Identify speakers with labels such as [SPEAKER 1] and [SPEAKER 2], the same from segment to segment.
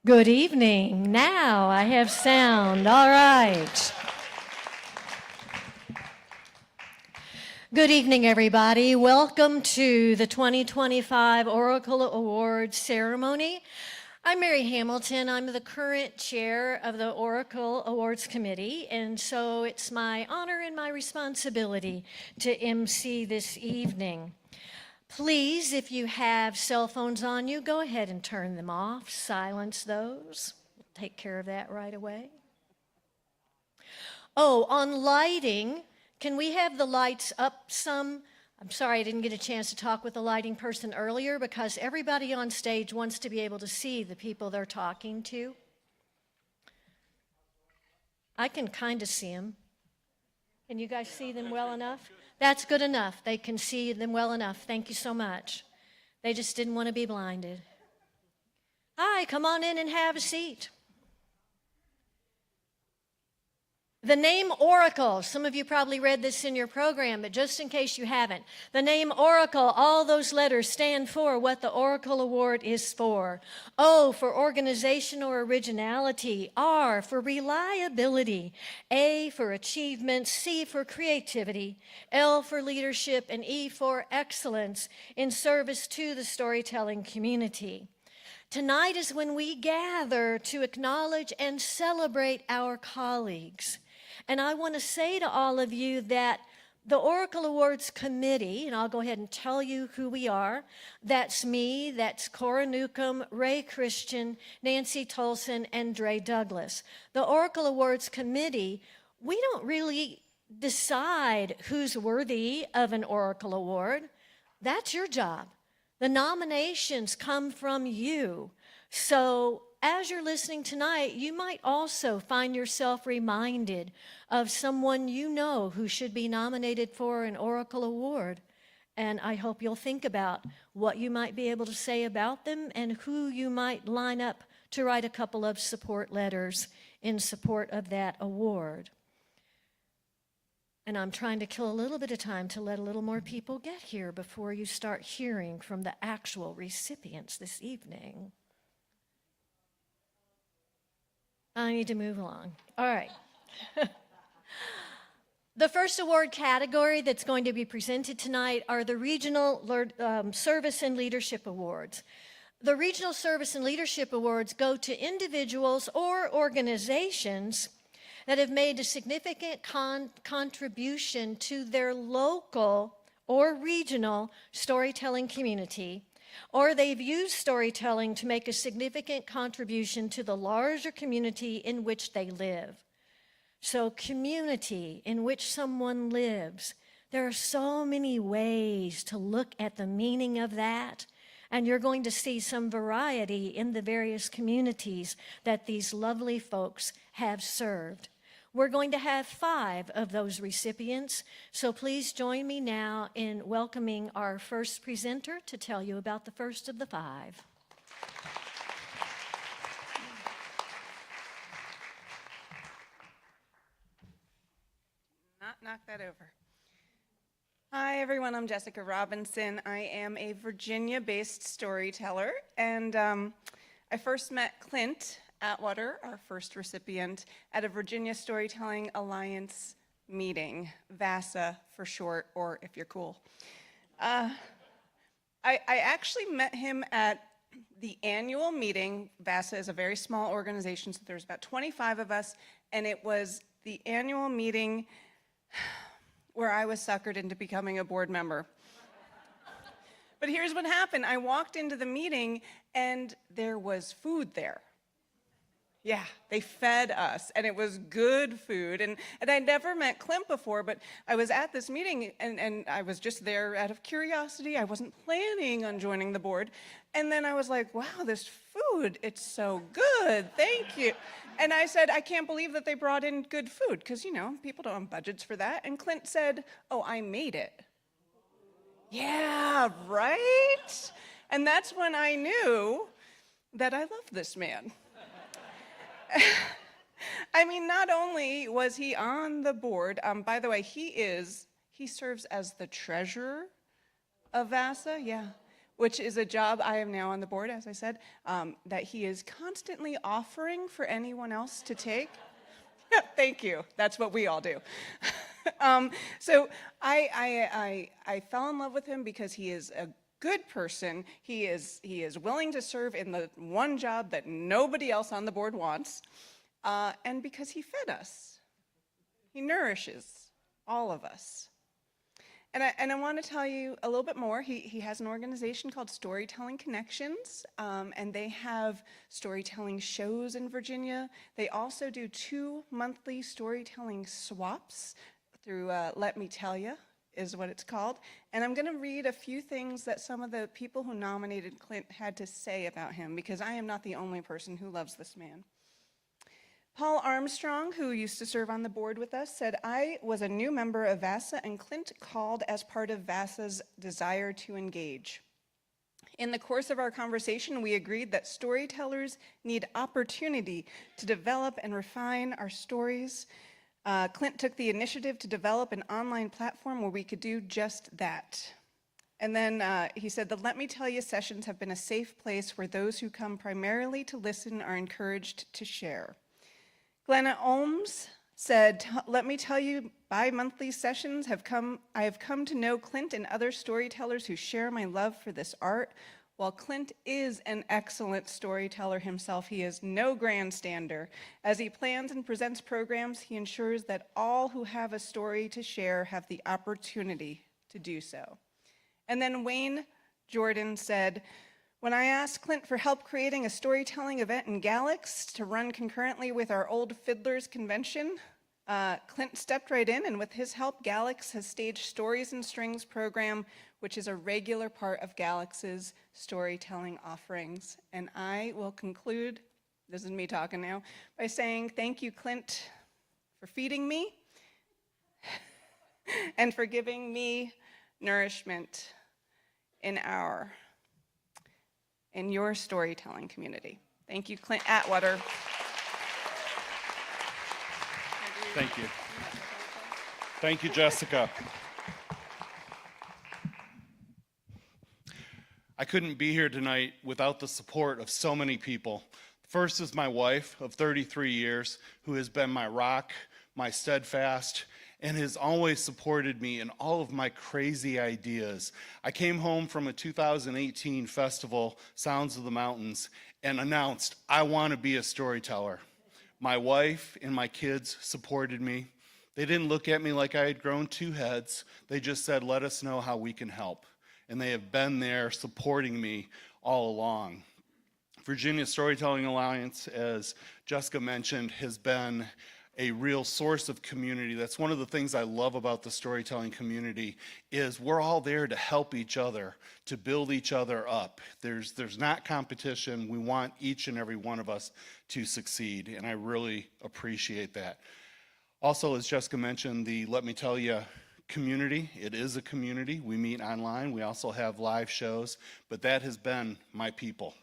[SPEAKER 1] Good evening. Now I have sound. All right. Good evening, everybody. Welcome to the 2025 Oracle Awards ceremony. I'm Mary Hamilton. I'm the current chair of the Oracle Awards Committee, and so it's my honor and my responsibility to MC this evening. Please, if you have cell phones on you, go ahead and turn them off. Silence those. We'll take care of that right away. Oh, on lighting, can we have the lights up some? I'm sorry I didn't get a chance to talk with the lighting person earlier because everybody on stage wants to be able to see the people they're talking to. I can kind of see them. Can you guys see them well enough? That's good enough. They can see them well enough. Thank you so much. They just didn't want to be blinded. Hi, come on in and have a seat. The name Oracle, some of you probably read this in your program, but just in case you haven't, the name Oracle, all those letters stand for what the Oracle Award is for. O for organization or originality, R for reliability, A for achievement, C for creativity, L for leadership, and E for excellence in service to the storytelling community. Tonight is when we gather to acknowledge and celebrate our colleagues. And I want to say to all of you that the Oracle Awards Committee, and I'll go ahead and tell you who we are. That's me, that's Cora Newcomb, Ray Christian, Nancy Tolson, and Dre Douglas. The Oracle Awards Committee, we don't really decide who's worthy of an Oracle Award. That's your job. The nominations come from you. So as you're listening tonight, you might also find yourself reminded of someone you know who should be nominated for an Oracle Award. And I hope you'll think about what you might be able to say about them and who you might line up to write a couple of support letters in support of that award. And I'm trying to kill a little bit of time to let a little more people get here before you start hearing from the actual recipients this evening. I need to move along. All right. The first award category that's going to be presented tonight are the Regional Service and Leadership Awards. The Regional Service and Leadership Awards go to individuals or organizations that have made a significant contribution to their local or regional storytelling community, or they've used storytelling to make a significant contribution to the larger community in which they live. So community in which someone lives, there are so many ways to look at the meaning of that, and you're going to see some variety in the various communities that these lovely folks have served. We're going to have 5 of those recipients, so please join me now in welcoming our first presenter to tell you about the first of the 5.
[SPEAKER 2] Knock that over. Hi, everyone. I'm Jessica Robinson. I am a Virginia-based storyteller, and I first met Clint Atwater, our first recipient, at a Virginia Storytelling Alliance meeting, VASA for short, or if you're cool. I actually met him at the annual meeting. VASA is a very small organization, so there's about 25 of us, and it was the annual meeting where I was suckered into becoming a board member. But here's what happened. I walked into the meeting, and there was food there. Yeah, they fed us, and it was good food. And I'd never met Clint before, but I was at this meeting, and I was just there out of curiosity. I wasn't planning on joining the board. And then I was like, wow, this food, it's so good. Thank you. And I said, I can't believe that they brought in good food, because, you know, people don't have budgets for that. And Clint said, oh, I made it. Yeah, right? And that's when I knew that I loved this man. I mean, not only was he on the board, by the way, he serves as the treasurer of VASA, yeah. which is a job I am now on the board, as I said, that he is constantly offering for anyone else to take. Thank you. That's what we all do. So I fell in love with him because he is a good person. He is willing to serve in the one job that nobody else on the board wants, and because he fed us. He nourishes all of us. And I want to tell you a little bit more. He has an organization called Storytelling Connections, and they have storytelling shows in Virginia. They also do 2 monthly storytelling swaps through Let Me Tell Ya is what it's called. And I'm going to read a few things that some of the people who nominated Clint had to say about him, because I am not the only person who loves this man. Paul Armstrong, who used to serve on the board with us, said, "I was a new member of VASA and Clint called as part of VASA's desire to engage. In the course of our conversation, we agreed that storytellers need opportunity to develop and refine our stories. Clint took the initiative to develop an online platform where we could do just that." And then he said, "The Let Me Tell You sessions have been a safe place where those who come primarily to listen are encouraged to share." Glenna Olms said, "Let me tell you, bi-monthly sessions I have come to know Clint and other storytellers who share my love for this art. While Clint is an excellent storyteller himself, he is no grandstander. As he plans and presents programs, he ensures that all who have a story to share have the opportunity to do so." And then Wayne Jordan said, "When I asked Clint for help creating a storytelling event in Galax to run concurrently with our Old Fiddlers Convention, Clint stepped right in, and with his help, Galax has staged Stories and Strings program, which is a regular part of Galax's storytelling offerings." And I will conclude, this is me talking now, by saying thank you, Clint, for feeding me and for giving me nourishment in your storytelling community. Thank you, Clint Atwater.
[SPEAKER 3] Thank you. Thank you, Jessica. I couldn't be here tonight without the support of so many people. First is my wife of 33 years, who has been my rock, my steadfast, and has always supported me in all of my crazy ideas. I came home from a 2018 festival, Sounds of the Mountains, and announced, I want to be a storyteller. My wife and my kids supported me. They didn't look at me like I had grown 2 heads. They just said, let us know how we can help. And they have been there supporting me all along. Virginia Storytelling Alliance, as Jessica mentioned, has been a real source of community. That's one of the things I love about the storytelling community, is we're all there to help each other, to build each other up. There's not competition. We want each and every one of us to succeed, and I really appreciate that. Also, as Jessica mentioned, the Let Me Tell You community, it is a community. We meet online. We also have live shows, but that has been my people,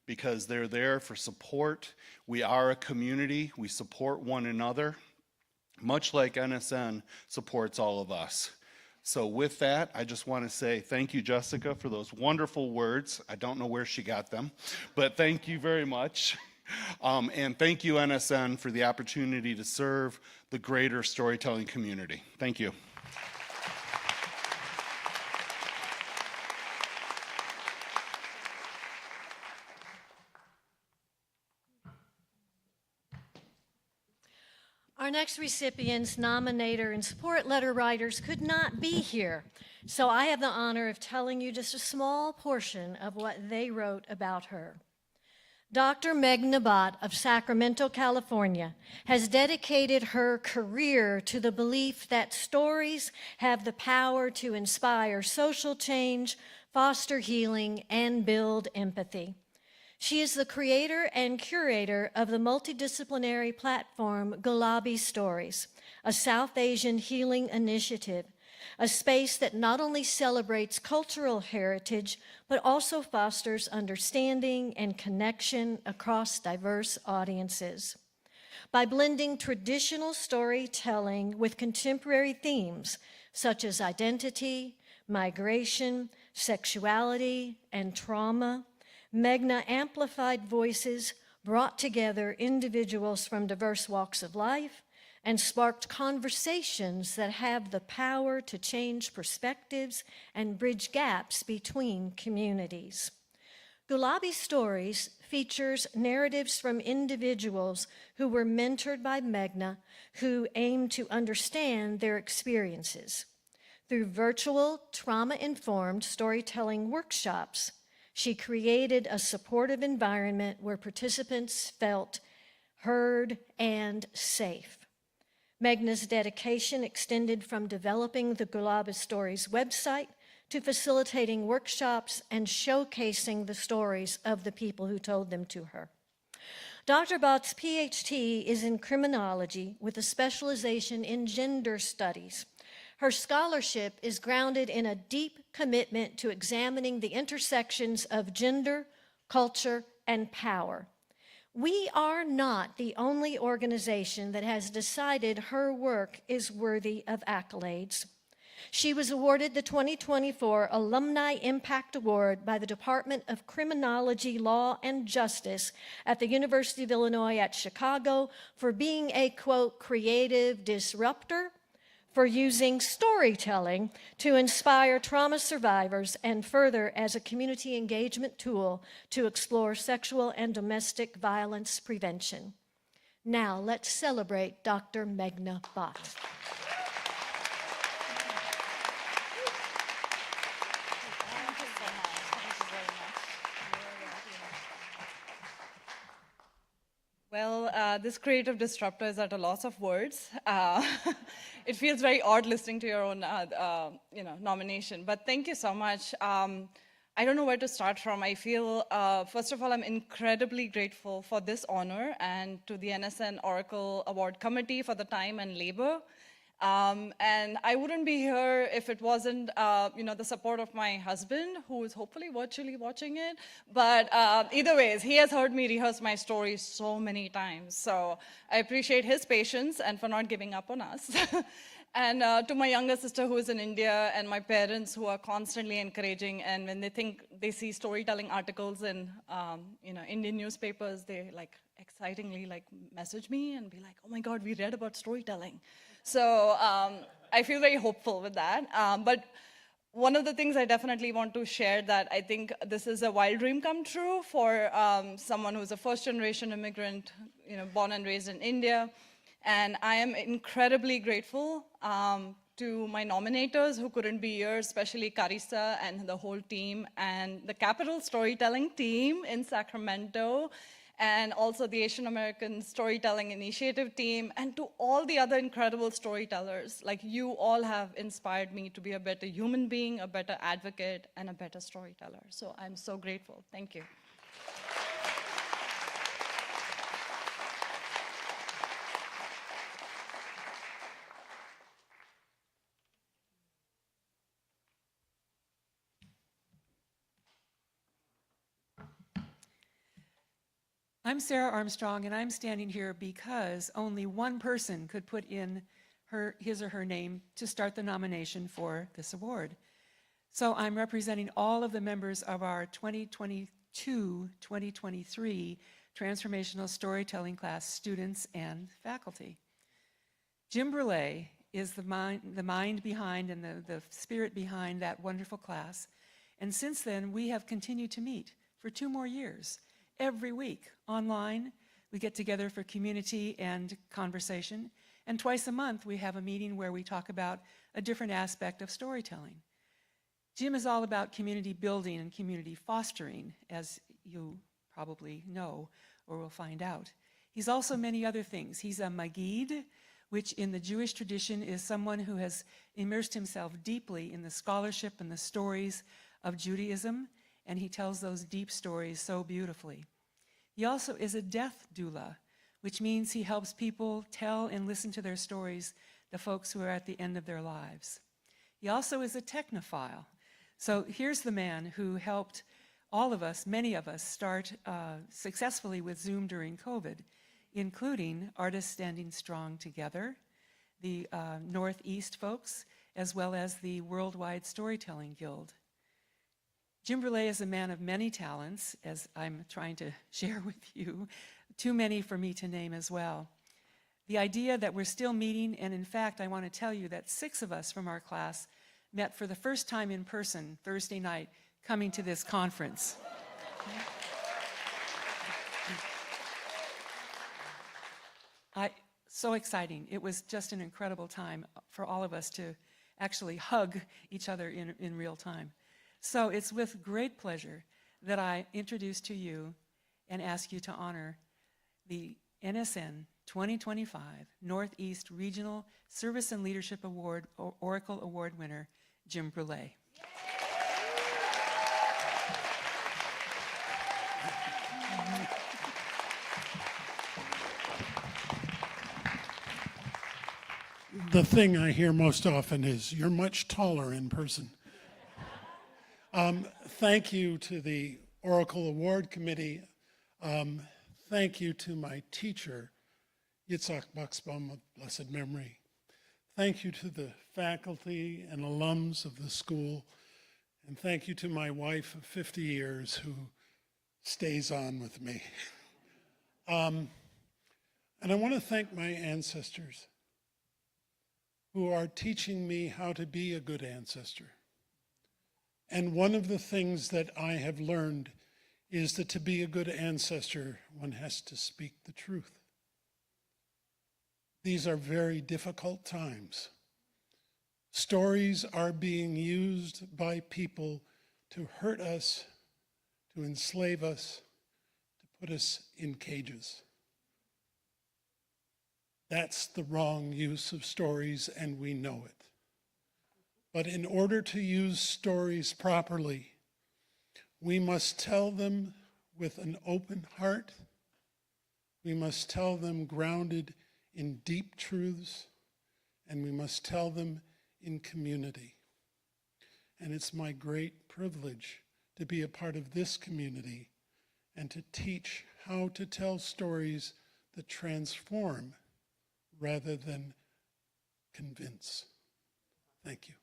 [SPEAKER 3] because they're there for support. We are a community. We support one another, much like NSN supports all of us. So with that, I just want to say thank you, Jessica, for those wonderful words. I don't know where she got them, but thank you very much. And thank you, NSN, for the opportunity to serve the greater storytelling community. Thank you.
[SPEAKER 1] Our next recipients, nominator, and support letter writers could not be here, so I have the honor of telling you just a small portion of what they wrote about her. Dr. Meg Nabat of Sacramento, California, has dedicated her career to the belief that stories have the power to inspire social change, foster healing, and build empathy. She is the creator and curator of the multidisciplinary platform Gulabi Stories, a South Asian healing initiative, a space that not only celebrates cultural heritage, but also fosters understanding and connection across diverse audiences. By blending traditional storytelling with contemporary themes such as identity, migration, sexuality, and trauma, Meghna amplified voices, brought together individuals from diverse walks of life, and sparked conversations that have the power to change perspectives and bridge gaps between communities. Gulabi Stories features narratives from individuals who were mentored by Meghna, who aim to understand their experiences. Through virtual, trauma-informed storytelling workshops, she created a supportive environment where participants felt heard and safe. Meghna's dedication extended from developing the Gulabi Stories website to facilitating workshops and showcasing the stories of the people who told them to her. Dr. Bhatt's PhD is in criminology with a specialization in gender studies. Her scholarship is grounded in a deep commitment to examining the intersections of gender, culture, and power. We are not the only organization that has decided her work is worthy of accolades. She was awarded the 2024 Alumni Impact Award by the Department of Criminology, Law, and Justice at the University of Illinois at Chicago for being a, quote, creative disruptor, for using storytelling to inspire trauma survivors, and further as a community engagement tool to explore sexual and domestic violence prevention. Now let's celebrate Dr. Meghna Bhatt.
[SPEAKER 4] Well, this creative disruptor is at a loss of words. It feels very odd listening to your own, nomination. But thank you so much. I don't know where to start from. I feel, first of all, I'm incredibly grateful for this honor and to the NSN Oracle Award Committee for the time and labor. And I wouldn't be here if it wasn't, the support of my husband, who is hopefully virtually watching it. But either ways, he has heard me rehearse my story so many times. So I appreciate his patience and for not giving up on us. And to my younger sister who is in India, and my parents who are constantly encouraging, and when they see storytelling articles in Indian newspapers, they excitingly message me and be like, oh my God, we read about storytelling. So I feel very hopeful with that. But one of the things I definitely want to share that I think this is a wild dream come true for someone who's a first-generation immigrant, born and raised in India. And I am incredibly grateful to my nominators who couldn't be here, especially Carissa and the whole team, and the Capital Storytelling team in Sacramento, and also the Asian American Storytelling Initiative team, and to all the other incredible storytellers. You all have inspired me to be a better human being, a better advocate, and a better storyteller. So I'm so grateful. Thank you.
[SPEAKER 5] I'm Sarah Armstrong, and I'm standing here because only one person could put in his or her name to start the nomination for this award. So I'm representing all of the members of our 2022-2023 Transformational Storytelling class students and faculty. Jim Brule is the mind behind and the spirit behind that wonderful class. And since then, we have continued to meet for 2 more years. Every week online, we get together for community and conversation. And twice a month, we have a meeting where we talk about a different aspect of storytelling. Jim is all about community building and community fostering, as you probably know or will find out. He's also many other things. He's a Maggid, which in the Jewish tradition is someone who has immersed himself deeply in the scholarship and the stories of Judaism, and he tells those deep stories so beautifully. He also is a death doula, which means he helps people tell and listen to their stories, the folks who are at the end of their lives. He also is a technophile. So here's the man who helped all of us, many of us, start successfully with Zoom during COVID, including Artists Standing Strong Together, the Northeast folks, as well as the Worldwide Storytelling Guild. Jim Brule is a man of many talents, as I'm trying to share with you, too many for me to name as well. The idea that we're still meeting, and in fact, I want to tell you that 6 of us from our class met for the first time in person Thursday night coming to this conference. So exciting. It was just an incredible time for all of us to actually hug each other in real time. So it's with great pleasure that I introduce to you and ask you to honor the NSN 2025 Northeast Regional Service and Leadership Award, Oracle Award winner, Jim Brule.
[SPEAKER 6] The thing I hear most often is, "You're much taller in person." Thank you to the Oracle Award Committee. Thank you to my teacher, Yitzhak Buxbaum of blessed memory. Thank you to the faculty and alums of the school. And thank you to my wife of 50 years who stays on with me. And I want to thank my ancestors who are teaching me how to be a good ancestor. And one of the things that I have learned is that to be a good ancestor, one has to speak the truth. These are very difficult times. Stories are being used by people to hurt us, to enslave us, to put us in cages. That's the wrong use of stories, and we know it. But in order to use stories properly, we must tell them with an open heart. We must tell them grounded in deep truths, and we must tell them in community. And it's my great privilege to be a part of this community and to teach how to tell stories that transform rather than convince. Thank you.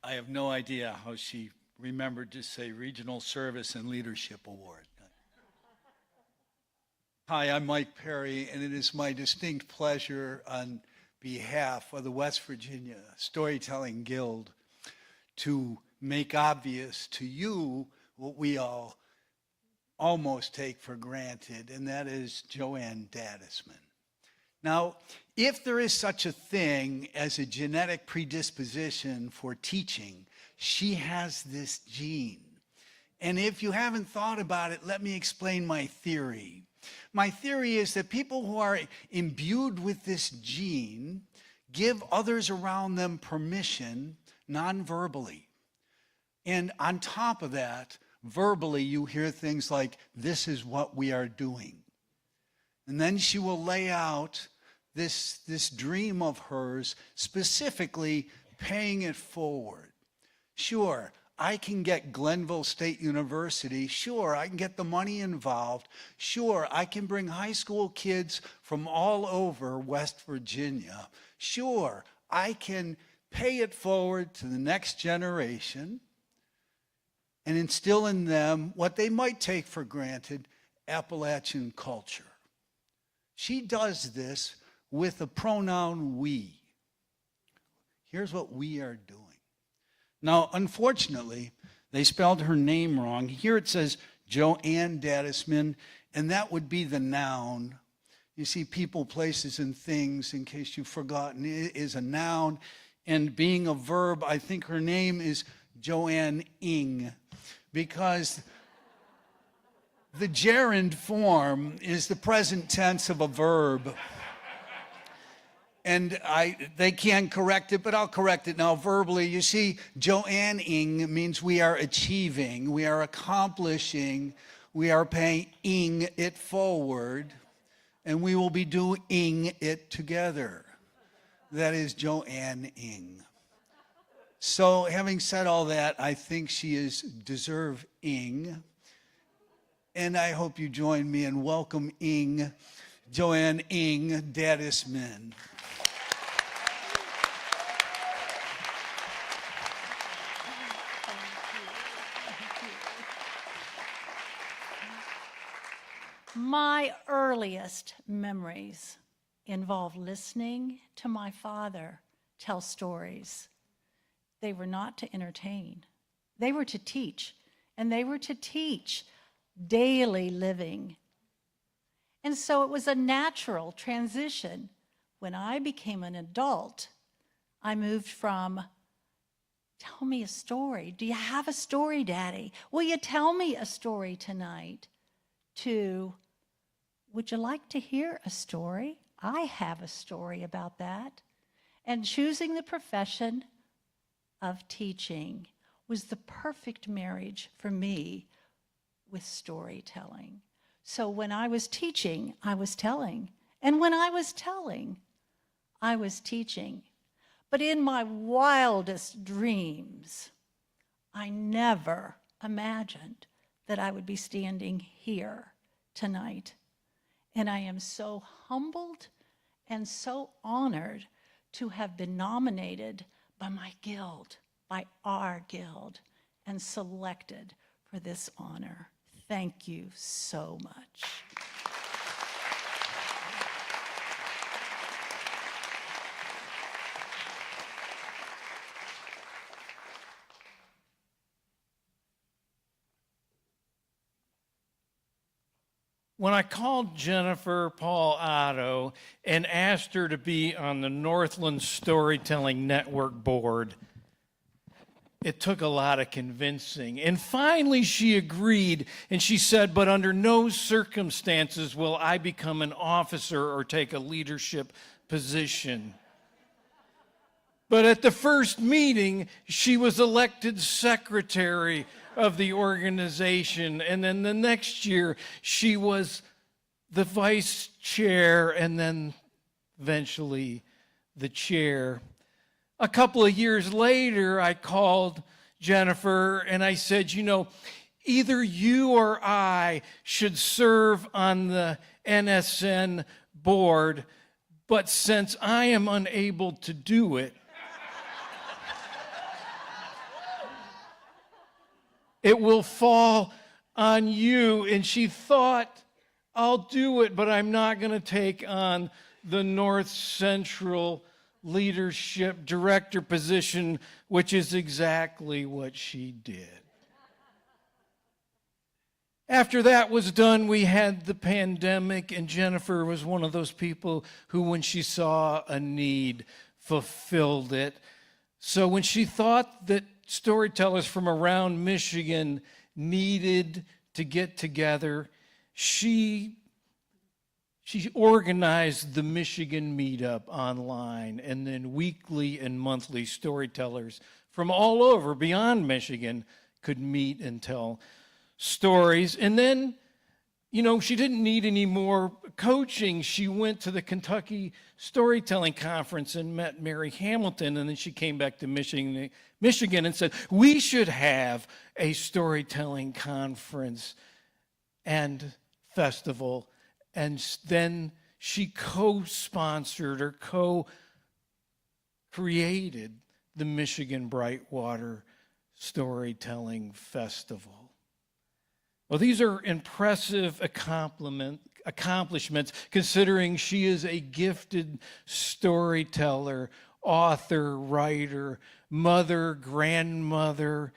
[SPEAKER 7] I have no idea how she remembered to say Regional Service and Leadership Award. Hi, I'm Mike Perry, and it is my distinct pleasure on behalf of the West Virginia Storytelling Guild to make obvious to you what we all almost take for granted, and that is Joanne Dadisman. Now, if there is such a thing as a genetic predisposition for teaching, she has this gene. And if you haven't thought about it, let me explain my theory. My theory is that people who are imbued with this gene give others around them permission non-verbally. And on top of that, verbally, you hear things like, "This is what we are doing." And then she will lay out this dream of hers, specifically paying it forward. Sure, I can get Glenville State University. Sure, I can get the money involved. Sure, I can bring high school kids from all over West Virginia. Sure, I can pay it forward to the next generation and instill in them what they might take for granted, Appalachian culture. She does this with the pronoun we. Here's what we are doing. Now, unfortunately, they spelled her name wrong. Here it says Joanne Dadisman, and that would be the noun. You see, people, places, and things, in case you've forgotten, is a noun. And being a verb, I think her name is Joanne Ing, because the gerund form is the present tense of a verb. And they can't correct it, but I'll correct it now verbally. You see, Joanne-ing means we are achieving, we are accomplishing, we are paying it forward, and we will be doing it together. That is Joanne-ing. So having said all that, I think she is deserving. And I hope you join me in welcoming Joanne Ing Dadisman.
[SPEAKER 8] My earliest memories involve listening to my father tell stories. They were not to entertain, they were to teach, and they were to teach daily living. And so it was a natural transition. When I became an adult, I moved from, tell me a story. Do you have a story, Daddy? Will you tell me a story tonight? To, would you like to hear a story? I have a story about that. And choosing the profession of teaching was the perfect marriage for me with storytelling. So when I was teaching, I was telling. And when I was telling, I was teaching. But in my wildest dreams, I never imagined that I would be standing here tonight. And I am so humbled and so honored to have been nominated by my guild, by our guild, and selected for this honor. Thank you so much.
[SPEAKER 9] When I called Jennifer Paul Otto and asked her to be on the Northland Storytelling Network board, it took a lot of convincing. And finally she agreed, and she said, but under no circumstances will I become an officer or take a leadership position. But at the first meeting, she was elected secretary of the organization. And then the next year, she was the vice chair and then eventually the chair. A couple of years later, I called Jennifer and I said, you know, either you or I should serve on the NSN board, but since I am unable to do it, it will fall on you. And she thought, I'll do it, but I'm not going to take on the North Central leadership director position, which is exactly what she did. After that was done, we had the pandemic, and Jennifer was one of those people who, when she saw a need, fulfilled it. So when she thought that storytellers from around Michigan needed to get together, she organized the Michigan Meetup online, and then weekly and monthly storytellers from all over beyond Michigan could meet and tell stories. And then, you know, she didn't need any more coaching. She went to the Kentucky Storytelling Conference and met Mary Hamilton, and then she came back to Michigan and said, we should have a storytelling conference and festival. And then she co-sponsored or co-created the Michigan Brightwater Storytelling Festival. Well, these are impressive accomplishments considering she is a gifted storyteller, author, writer, mother, grandmother,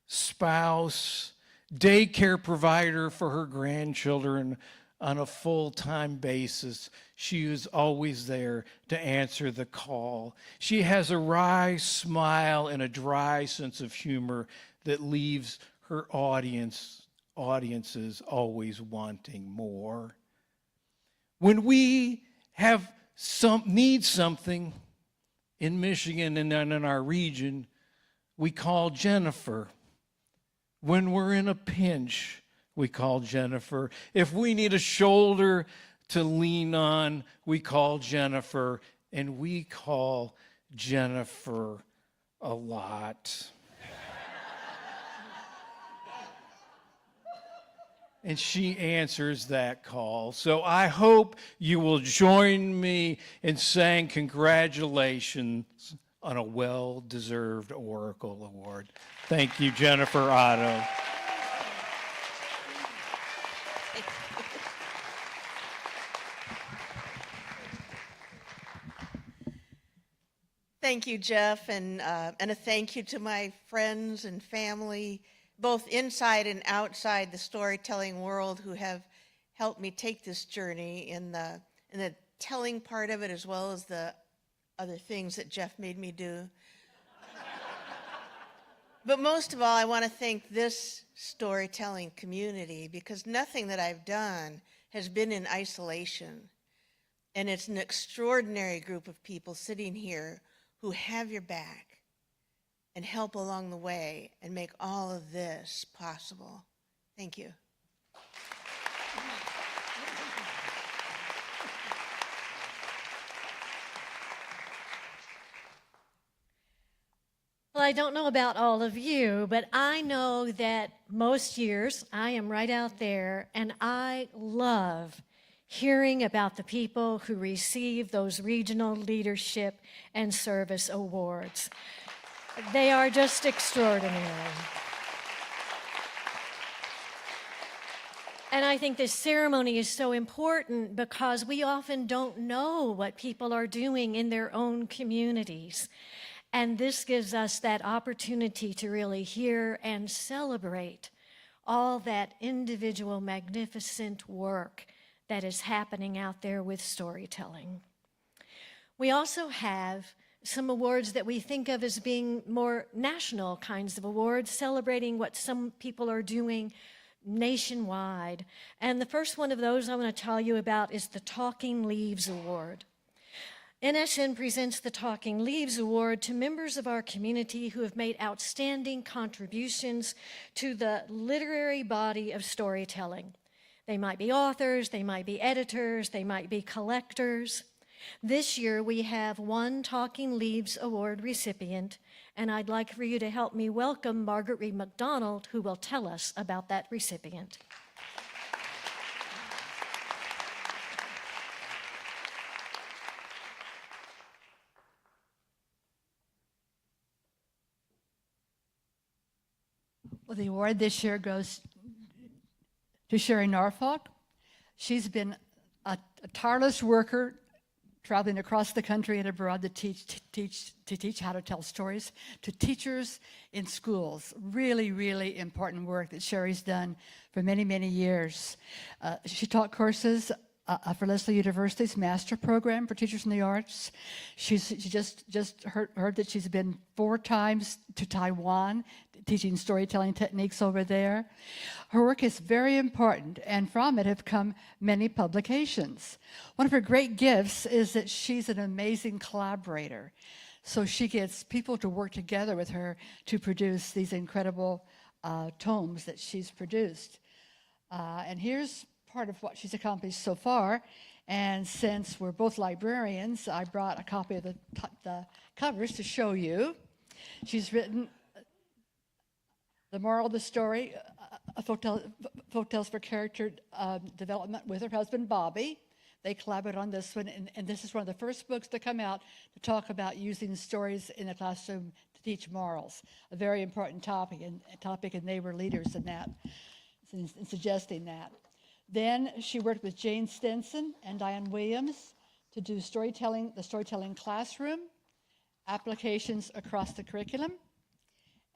[SPEAKER 9] spouse, daycare provider for her grandchildren on a full-time basis. She is always there to answer the call. She has a wry smile and a dry sense of humor that leaves her audiences always wanting more. When we need something in Michigan and in our region, we call Jennifer. When we're in a pinch, we call Jennifer. If we need a shoulder to lean on, we call Jennifer, and we call Jennifer a lot. And she answers that call. So I hope you will join me in saying congratulations on a well-deserved Oracle Award. Thank you, Jennifer Otto.
[SPEAKER 10] Thank you, Jeff, and a thank you to my friends and family, both inside and outside the storytelling world, who have helped me take this journey in the telling part of it, as well as the other things that Jeff made me do. But most of all, I want to thank this storytelling community, because nothing that I've done has been in isolation. And it's an extraordinary group of people sitting here who have your back and help along the way and make all of this possible. Thank you.
[SPEAKER 1] Well, I don't know about all of you, but I know that most years I am right out there, and I love hearing about the people who receive those regional leadership and service awards. They are just extraordinary. And I think this ceremony is so important because we often don't know what people are doing in their own communities. And this gives us that opportunity to really hear and celebrate all that individual magnificent work that is happening out there with storytelling. We also have some awards that we think of as being more national kinds of awards, celebrating what some people are doing nationwide. And the first one of those I want to tell you about is the Talking Leaves Award. NSN presents the Talking Leaves Award to members of our community who have made outstanding contributions to the literary body of storytelling. They might be authors, they might be editors, they might be collectors. This year we have one Talking Leaves Award recipient, and I'd like for you to help me welcome Margaret Reed McDonald, who will tell us about that recipient.
[SPEAKER 11] Well, the award this year goes to Sherry Norfolk. She's been a tireless worker, traveling across the country and abroad to teach how to tell stories to teachers in schools. Really, really important work that Sherry's done for many, many years. She taught courses for Lesley University's master program for teachers in the arts. She just heard that she's been 4 times to Taiwan, teaching storytelling techniques over there. Her work is very important, and from it have come many publications. One of her great gifts is that she's an amazing collaborator. So she gets people to work together with her to produce these incredible tomes that she's produced. And here's part of what she's accomplished so far. And since we're both librarians, I brought a copy of the covers to show you. She's written The Moral of the Story, Folktales for Character Development with her husband, Bobby. They collaborated on this one, and this is one of the first books to come out to talk about using stories in the classroom to teach morals, a very important topic, and they were leaders in that, in suggesting that. Then she worked with Jane Stinson and Diane Williams to do the storytelling classroom, applications across the curriculum,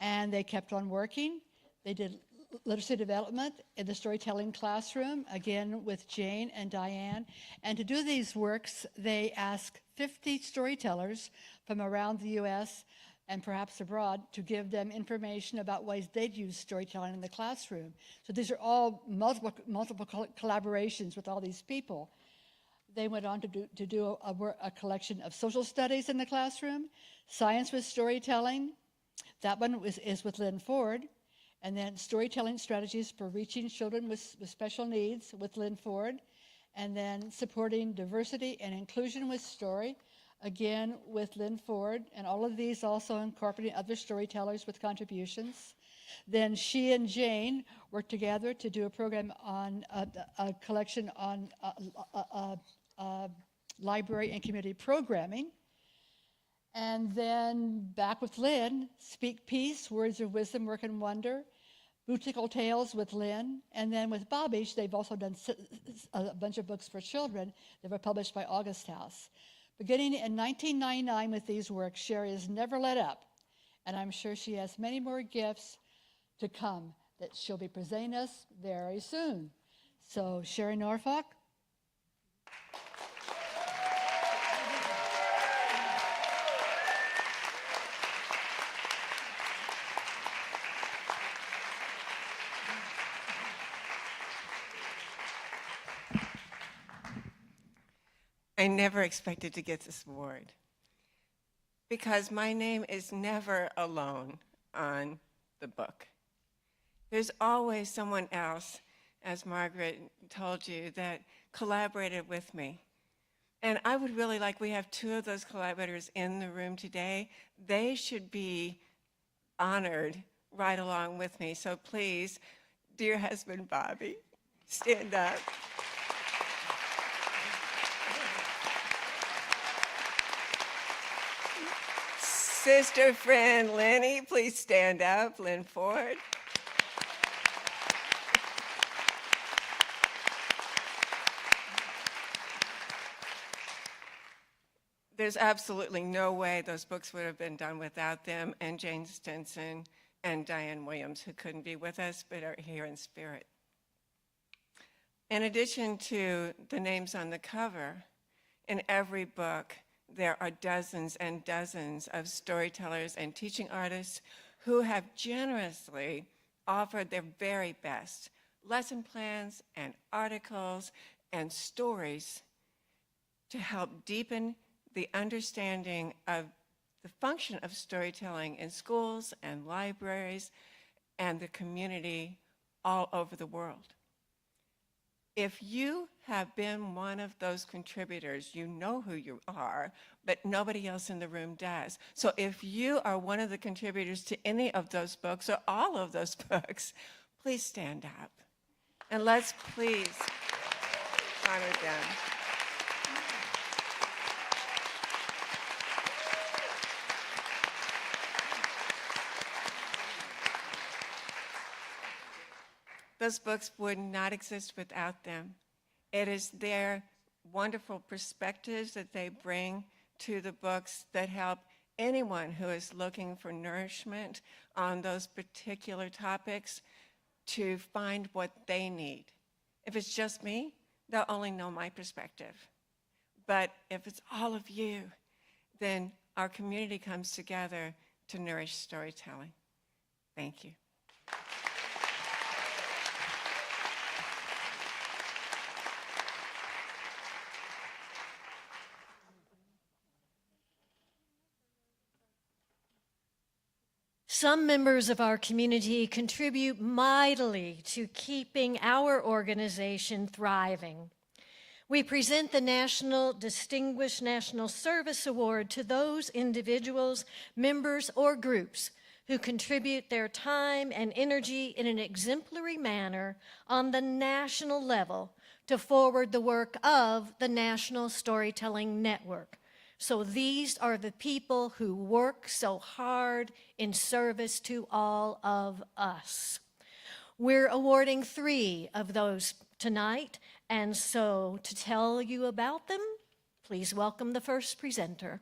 [SPEAKER 11] and they kept on working. They did literacy development in the storytelling classroom, again with Jane and Diane. And to do these works, they asked 50 storytellers from around the U.S. and perhaps abroad to give them information about ways they'd use storytelling in the classroom. So these are all multiple collaborations with all these people. They went on to do a collection of social studies in the classroom, science with storytelling. That one is with Lynn Ford. And then storytelling strategies for reaching children with special needs with Lynn Ford. And then supporting diversity and inclusion with story, again with Lynn Ford, and all of these also incorporating other storytellers with contributions. Then she and Jane worked together to do a program on a collection on library and community programming. And then back with Lynn, Speak Peace, Words of Wisdom, Work and Wonder, Boutical Tales with Lynn, and then with Bobbish, they've also done a bunch of books for children that were published by August House. Beginning in 1999 with these works, Sherry has never let up, and I'm sure she has many more gifts to come that she'll be presenting us very soon. So, Sherry Norfolk.
[SPEAKER 12] I never expected to get this award because my name is never alone on the book. There's always someone else, as Margaret told you, that collaborated with me. And I would really like, we have 2 of those collaborators in the room today. They should be honored right along with me. So please, dear husband Bobby, stand up. Sister friend Lenny, please stand up, Lynn Ford. There's absolutely no way those books would have been done without them, and Jane Stinson and Diane Williams, who couldn't be with us but are here in spirit. In addition to the names on the cover, in every book, there are dozens and dozens of storytellers and teaching artists who have generously offered their very best lesson plans and articles and stories to help deepen the understanding of the function of storytelling in schools and libraries and the community all over the world. If you have been one of those contributors, you know who you are, but nobody else in the room does. So if you are one of the contributors to any of those books or all of those books, please stand up. And let's please honor them. Those books would not exist without them. It is their wonderful perspectives that they bring to the books that help anyone who is looking for nourishment on those particular topics to find what they need. If it's just me, they'll only know my perspective. But if it's all of you, then our community comes together to nourish storytelling. Thank you.
[SPEAKER 1] Some members of our community contribute mightily to keeping our organization thriving. We present the National Distinguished National Service Award to those individuals, members, or groups who contribute their time and energy in an exemplary manner on the national level to forward the work of the National Storytelling Network. So these are the people who work so hard in service to all of us. We're awarding 3 of those tonight, and so to tell you about them, please welcome the first presenter.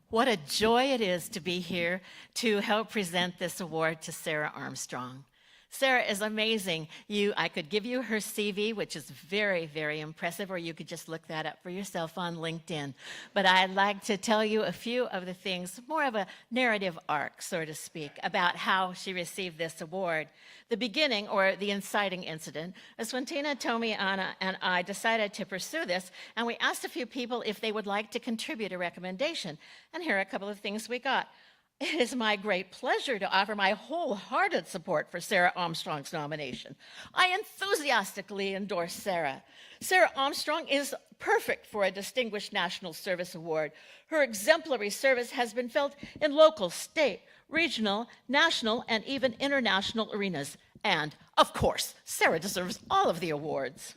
[SPEAKER 13] What a joy it is to be here to help present this award to Sarah Armstrong. Sarah is amazing. I could give you her CV, which is very, very impressive, or you could just look that up for yourself on LinkedIn. But I'd like to tell you a few of the things, more of a narrative arc, so to speak, about how she received this award. The beginning, or the inciting incident, is when Tina, Tomi, Anna, and I decided to pursue this, and we asked a few people if they would like to contribute a recommendation. And here are a couple of things we got. It is my great pleasure to offer my wholehearted support for Sarah Armstrong's nomination. I enthusiastically endorse Sarah. Sarah Armstrong is perfect for a Distinguished National Service Award. Her exemplary service has been felt in local, state, regional, national, and even international arenas. And, of course, Sarah deserves all of the awards.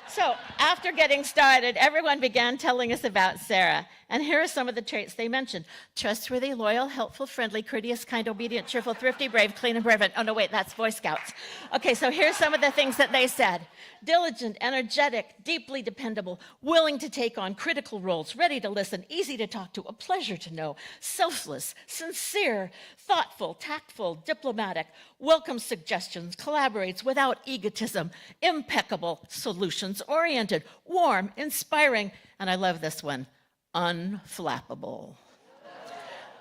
[SPEAKER 13] So after getting started, everyone began telling us about Sarah. And here are some of the traits they mentioned. Trustworthy, loyal, helpful, friendly, courteous, kind, obedient, cheerful, thrifty, brave, clean, and brave. Oh, no, wait, that's Boy Scouts. Okay, so here's some of the things that they said. Diligent, energetic, deeply dependable, willing to take on critical roles, ready to listen, easy to talk to, a pleasure to know, selfless, sincere, thoughtful, tactful, diplomatic, welcomes suggestions, collaborates without egotism, impeccable, solutions-oriented, warm, inspiring, and I love this one, unflappable.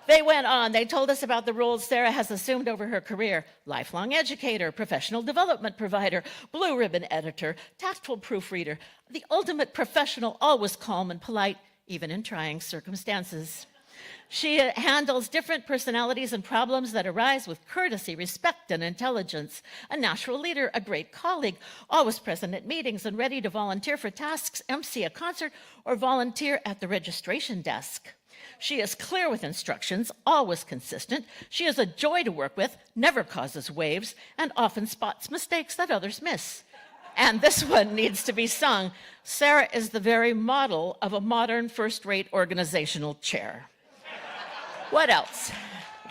[SPEAKER 13] They went on. They told us about the roles Sarah has assumed over her career. Lifelong educator, professional development provider, blue ribbon editor, tactful proofreader, the ultimate professional, always calm and polite, even in trying circumstances. She handles different personalities and problems that arise with courtesy, respect, and intelligence. A natural leader, a great colleague, always present at meetings and ready to volunteer for tasks, MC a concert, or volunteer at the registration desk. She is clear with instructions, always consistent. She is a joy to work with, never causes waves, and often spots mistakes that others miss. And this one needs to be sung. Sarah is the very model of a modern first-rate organizational chair. What else?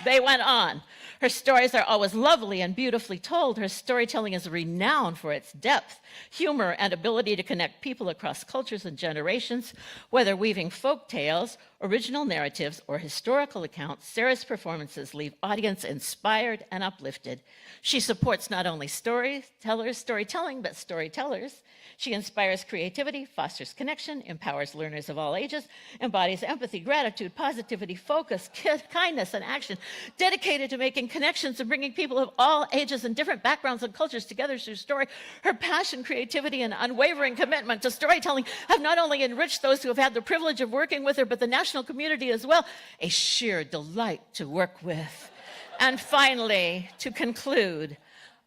[SPEAKER 13] They went on. Her stories are always lovely and beautifully told. Her storytelling is renowned for its depth, humor, and ability to connect people across cultures and generations. Whether weaving folk tales, original narratives, or historical accounts, Sarah's performances leave audience inspired and uplifted. She supports not only storytelling, but storytellers. She inspires creativity, fosters connection, empowers learners of all ages, embodies empathy, gratitude, positivity, focus, kindness, and action, dedicated to making connections and bringing people of all ages and different backgrounds and cultures together through story. Her passion, creativity, and unwavering commitment to storytelling have not only enriched those who have had the privilege of working with her, but the national community as well. A sheer delight to work with. And finally, to conclude,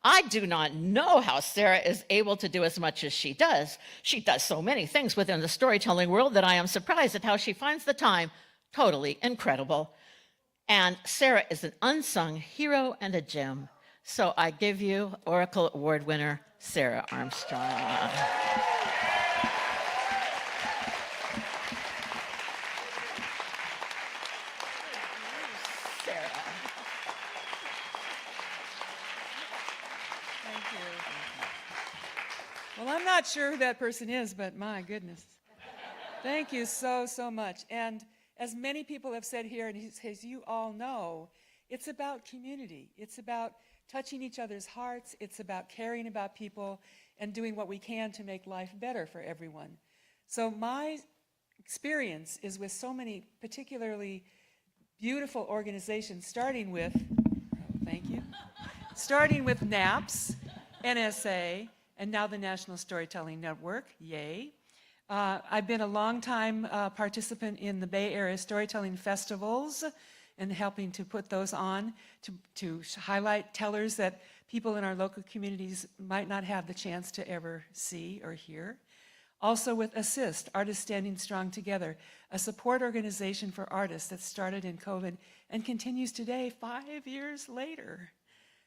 [SPEAKER 13] I do not know how Sarah is able to do as much as she does. She does so many things within the storytelling world that I am surprised at how she finds the time. Totally incredible. And Sarah is an unsung hero and a gem. So I give you Oracle Award winner, Sarah Armstrong.
[SPEAKER 5] Well, I'm not sure who that person is, but my goodness. Thank you so, so much. And as many people have said here, and as you all know, it's about community. It's about touching each other's hearts. It's about caring about people and doing what we can to make life better for everyone. So my experience is with so many particularly beautiful organizations, starting with NAPS, NSA, and now the National Storytelling Network, yay. I've been a long-time participant in the Bay Area Storytelling Festivals and helping to put those on to highlight tellers that people in our local communities might not have the chance to ever see or hear. Also with ASSIST, Artists Standing Strong Together, a support organization for artists that started in COVID and continues today 5 years later.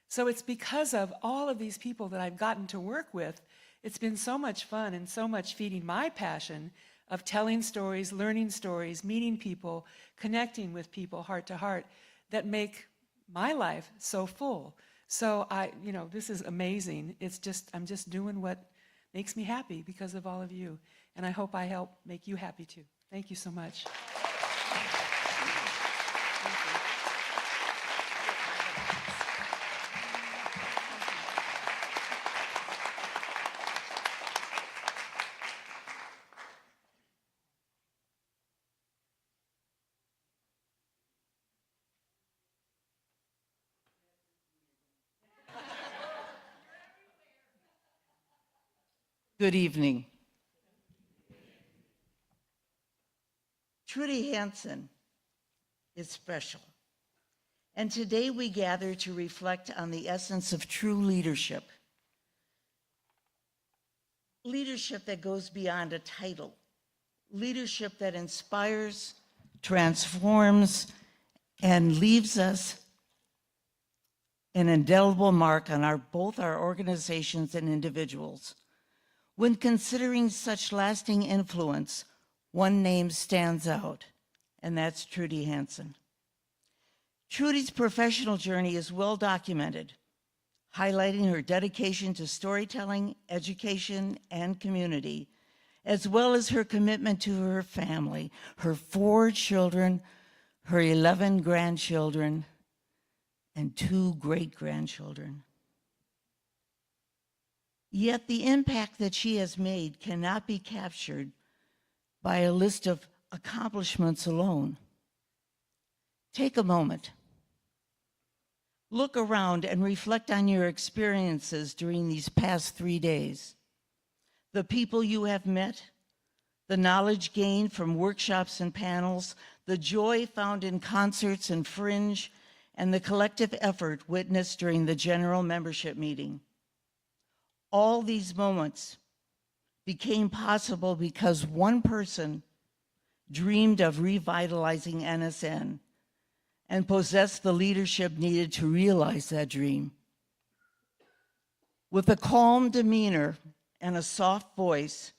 [SPEAKER 5] So it's because of all of these people that I've gotten to work with. It's been so much fun and so much feeding my passion of telling stories, learning stories, meeting people, connecting with people heart to heart that make my life so full. So this is amazing. I'm just doing what makes me happy because of all of you. And I hope I help make you happy too. Thank you so much.
[SPEAKER 14] Good evening. Trudy Hansen is special. And today we gather to reflect on the essence of true leadership. Leadership that goes beyond a title. Leadership that inspires, transforms, and leaves us an indelible mark on both our organizations and individuals. When considering such lasting influence, one name stands out, and that's Trudy Hansen. Trudy's professional journey is well documented, highlighting her dedication to storytelling, education, and community, as well as her commitment to her family, her 4 children, her 11 grandchildren, and 2 great-grandchildren. Yet the impact that she has made cannot be captured by a list of accomplishments alone. Take a moment. Look around and reflect on your experiences during these past 3 days. The people you have met, the knowledge gained from workshops and panels, the joy found in concerts and fringe, and the collective effort witnessed during the general membership meeting. All these moments became possible because one person dreamed of revitalizing NSN and possessed the leadership needed to realize that dream. With a calm demeanor and a soft voice,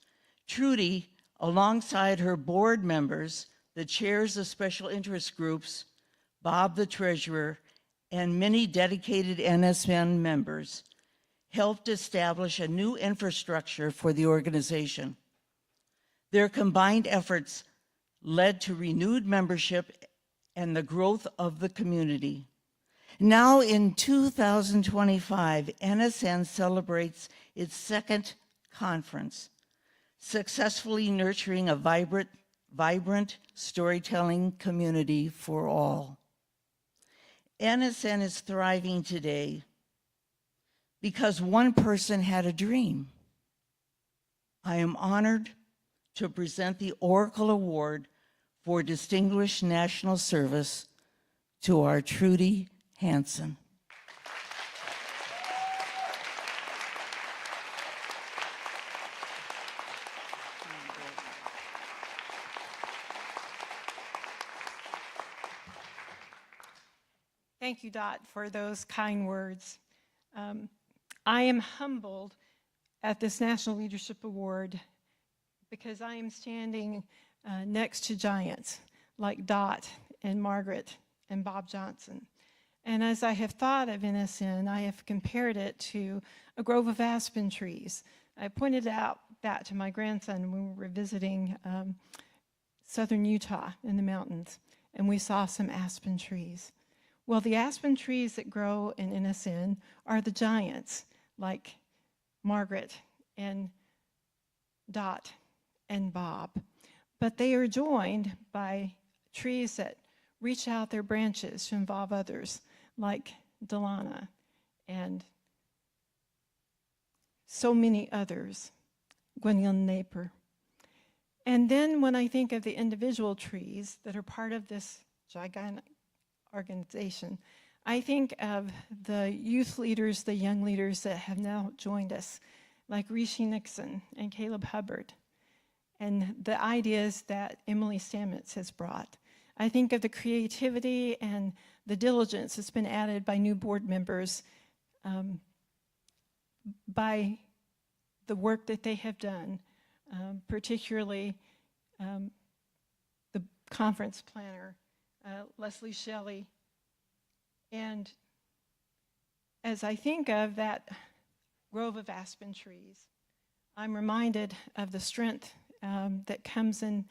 [SPEAKER 14] Trudy, alongside her board members, the chairs of special interest groups, Bob the treasurer, and many dedicated NSN members, helped establish a new infrastructure for the organization. Their combined efforts led to renewed membership and the growth of the community. Now in 2025, NSN celebrates its 2nd conference, successfully nurturing a vibrant storytelling community for all. NSN is thriving today because one person had a dream. I am honored to present the Oracle Award for Distinguished National Service to our Trudy Hansen.
[SPEAKER 15] Thank you, Dot, for those kind words. I am humbled at this National Leadership Award because I am standing next to giants like Dot and Margaret and Bob Johnson. And as I have thought of NSN, I have compared it to a grove of aspen trees. I pointed out that to my grandson when we were visiting southern Utah in the mountains, and we saw some aspen trees. Well, the aspen trees that grow in NSN are the giants, like Margaret and Dot and Bob. But they are joined by trees that reach out their branches to involve others, like Delana and so many others, Gwendolyn Naper. And then when I think of the individual trees that are part of this gigantic organization, I think of the youth leaders, the young leaders that have now joined us, like Rishi Nixon and Caleb Hubbard, and the ideas that Emily Stamets has brought. I think of the creativity and the diligence that's been added by new board members, by the work that they have done, particularly the conference planner, Leslie Shelley. And as I think of that grove of aspen trees, I'm reminded of the strength that comes in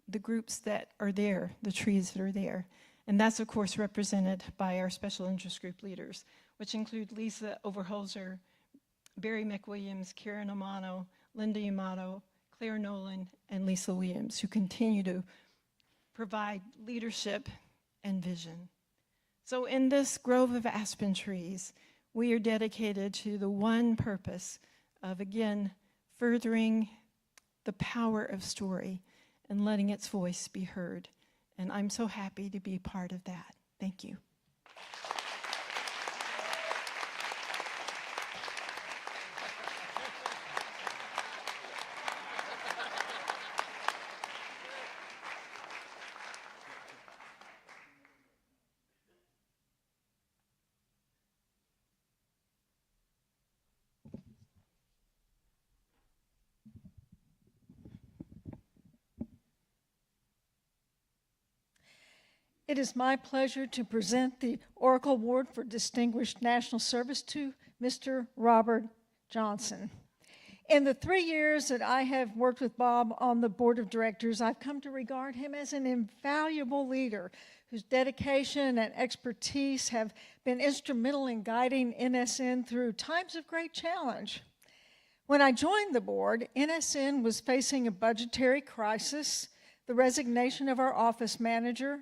[SPEAKER 15] the groups that are there, the trees that are there. And that's, of course, represented by our special interest group leaders, which include Lisa Overholzer, Barry McWilliams, Karen Amano, Linda Yamato, Claire Nolan, and Lisa Williams, who continue to provide leadership and vision. So in this grove of aspen trees, we are dedicated to the one purpose of, again, furthering the power of story and letting its voice be heard. And I'm so happy to be part of that. Thank you.
[SPEAKER 16] It is my pleasure to present the Oracle Award for Distinguished National Service to Mr. Robert Johnson. In the 3 years that I have worked with Bob on the board of directors, I've come to regard him as an invaluable leader whose dedication and expertise have been instrumental in guiding NSN through times of great challenge. When I joined the board, NSN was facing a budgetary crisis, the resignation of our office manager,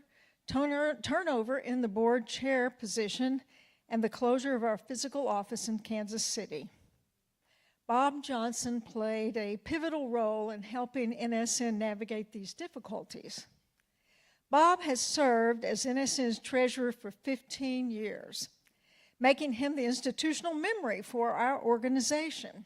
[SPEAKER 16] turnover in the board chair position, and the closure of our physical office in Kansas City. Bob Johnson played a pivotal role in helping NSN navigate these difficulties. Bob has served as NSN's treasurer for 15 years, making him the institutional memory for our organization.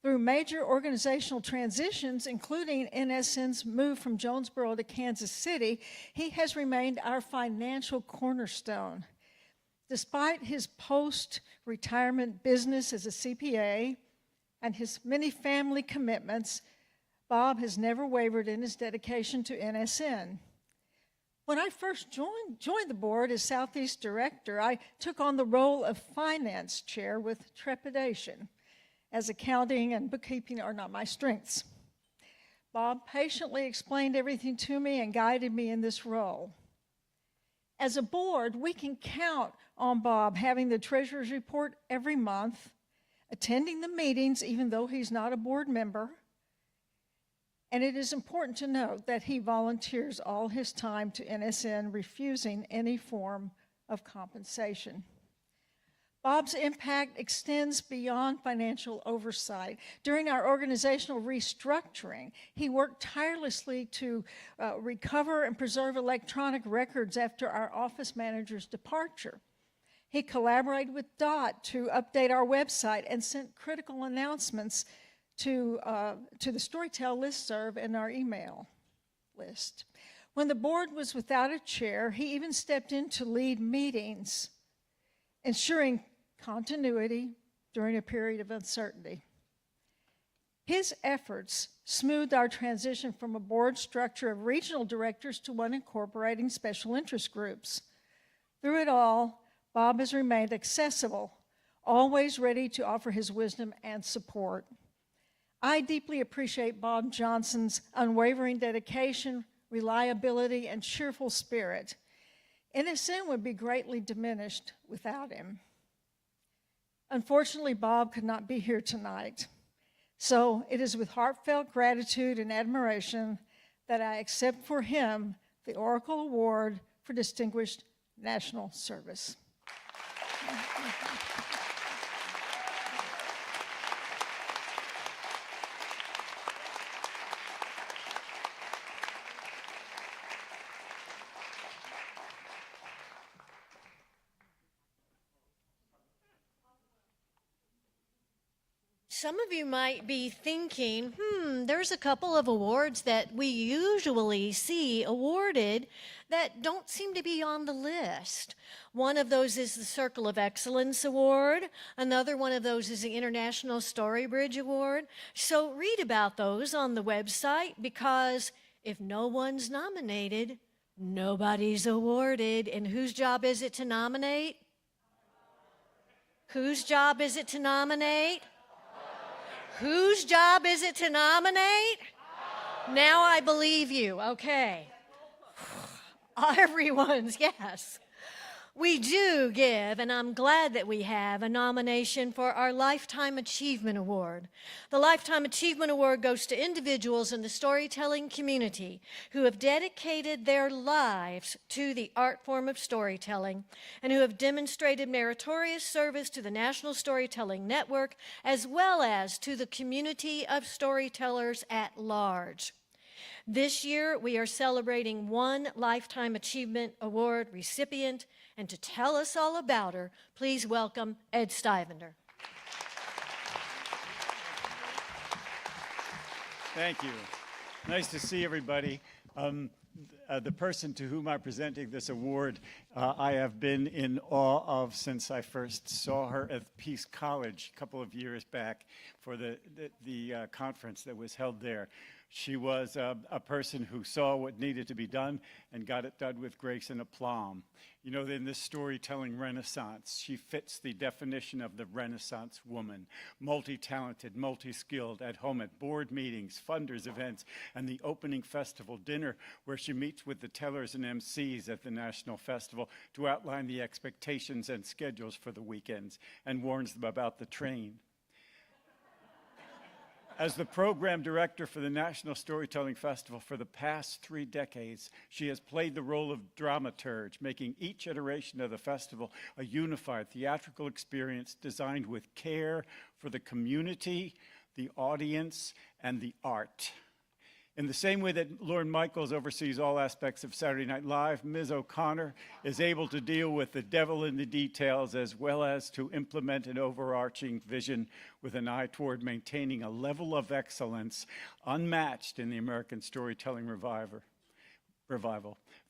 [SPEAKER 16] Through major organizational transitions, including NSN's move from Jonesboro to Kansas City, he has remained our financial cornerstone. Despite his post-retirement business as a CPA and his many family commitments, Bob has never wavered in his dedication to NSN. When I first joined the board as Southeast Director, I took on the role of finance chair with trepidation, as accounting and bookkeeping are not my strengths. Bob patiently explained everything to me and guided me in this role. As a board, we can count on Bob having the treasurer's report every month, attending the meetings even though he's not a board member, and it is important to note that he volunteers all his time to NSN, refusing any form of compensation. Bob's impact extends beyond financial oversight. During our organizational restructuring, he worked tirelessly to recover and preserve electronic records after our office manager's departure. He collaborated with DOT to update our website and sent critical announcements to the Storytel listserv and our email list. When the board was without a chair, he even stepped in to lead meetings, ensuring continuity during a period of uncertainty. His efforts smoothed our transition from a board structure of regional directors to one incorporating special interest groups. Through it all, Bob has remained accessible, always ready to offer his wisdom and support. I deeply appreciate Bob Johnson's unwavering dedication, reliability, and cheerful spirit. NSN would be greatly diminished without him. Unfortunately, Bob could not be here tonight. So it is with heartfelt gratitude and admiration that I accept for him the Oracle Award for Distinguished National Service.
[SPEAKER 1] Some of you might be thinking, there's a couple of awards that we usually see awarded that don't seem to be on the list. One of those is the Circle of Excellence Award. Another one of those is the International Story Bridge Award. So read about those on the website, because if no one's nominated, nobody's awarded. And whose job is it to nominate? Whose job is it to nominate? Whose job is it to nominate? Now I believe you. Okay. Everyone's, yes. We do give, and I'm glad that we have, a nomination for our Lifetime Achievement Award. The Lifetime Achievement Award goes to individuals in the storytelling community who have dedicated their lives to the art form of storytelling and who have demonstrated meritorious service to the National Storytelling Network as well as to the community of storytellers at large. This year, we are celebrating one Lifetime Achievement Award recipient, and to tell us all about her, please welcome Ed Stivender.
[SPEAKER 17] Thank you. Nice to see everybody. The person to whom I'm presenting this award, I have been in awe of since I first saw her at Peace College a couple of years back for the conference that was held there. She was a person who saw what needed to be done and got it done with grace and aplomb. You know, in this storytelling renaissance, she fits the definition of the Renaissance woman, multi-talented, multi-skilled, at home at board meetings, funders events, and the opening festival dinner where she meets with the tellers and MCs at the National Festival to outline the expectations and schedules for the weekends and warns them about the train. As the program director for the National Storytelling Festival for the past 3 decades, she has played the role of dramaturge, making each iteration of the festival a unified theatrical experience designed with care for the community, the audience, and the art. In the same way that Lorne Michaels oversees all aspects of Saturday Night Live, Ms. O'Connor is able to deal with the devil in the details as well as to implement an overarching vision with an eye toward maintaining a level of excellence unmatched in the American storytelling revival.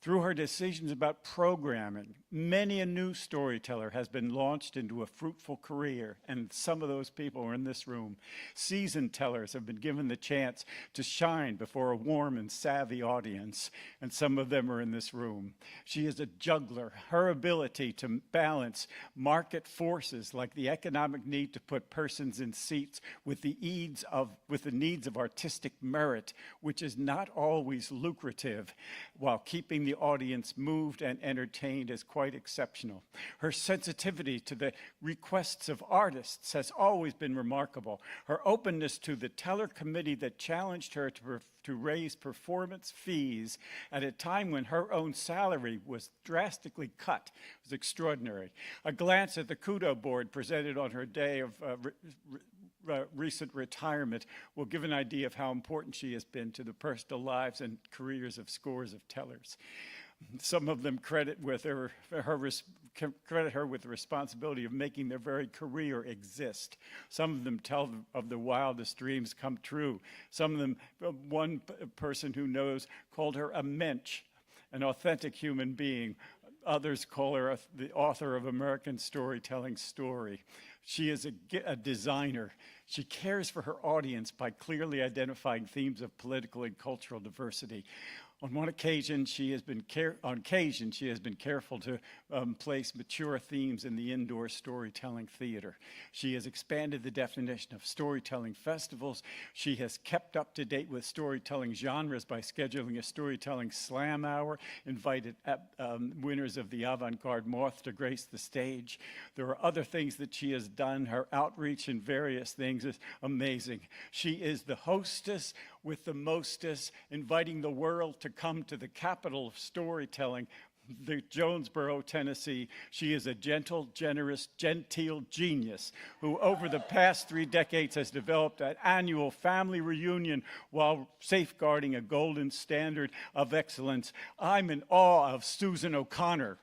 [SPEAKER 17] Through her decisions about programming, many a new storyteller has been launched into a fruitful career, and some of those people are in this room. Seasoned tellers have been given the chance to shine before a warm and savvy audience, and some of them are in this room. She is a juggler. Her ability to balance market forces like the economic need to put persons in seats with the needs of artistic merit, which is not always lucrative, while keeping the audience moved and entertained is quite exceptional. Her sensitivity to the requests of artists has always been remarkable. Her openness to the teller committee that challenged her to raise performance fees at a time when her own salary was drastically cut was extraordinary. A glance at the Kudo board presented on her day of recent retirement will give an idea of how important she has been to the personal lives and careers of scores of tellers. Some of them credit her with the responsibility of making their very career exist. Some of them tell of the wildest dreams come true. Some of them, one person who knows called her a mensch, an authentic human being. Others call her the author of American Storytelling Story. She is a designer. She cares for her audience by clearly identifying themes of political and cultural diversity. On one occasion, she has been careful to place mature themes in the indoor storytelling theater. She has expanded the definition of storytelling festivals. She has kept up to date with storytelling genres by scheduling a storytelling slam hour, invited winners of the Avant-Garde Moth to grace the stage. There are other things that she has done. Her outreach in various things is amazing. She is the hostess with the mostest, inviting the world to come to the capital of storytelling, the Jonesboro, Tennessee. She is a gentle, generous, genteel genius who over the past 3 decades has developed an annual family reunion while safeguarding a golden standard of excellence. I'm in awe of Susan O'Connor.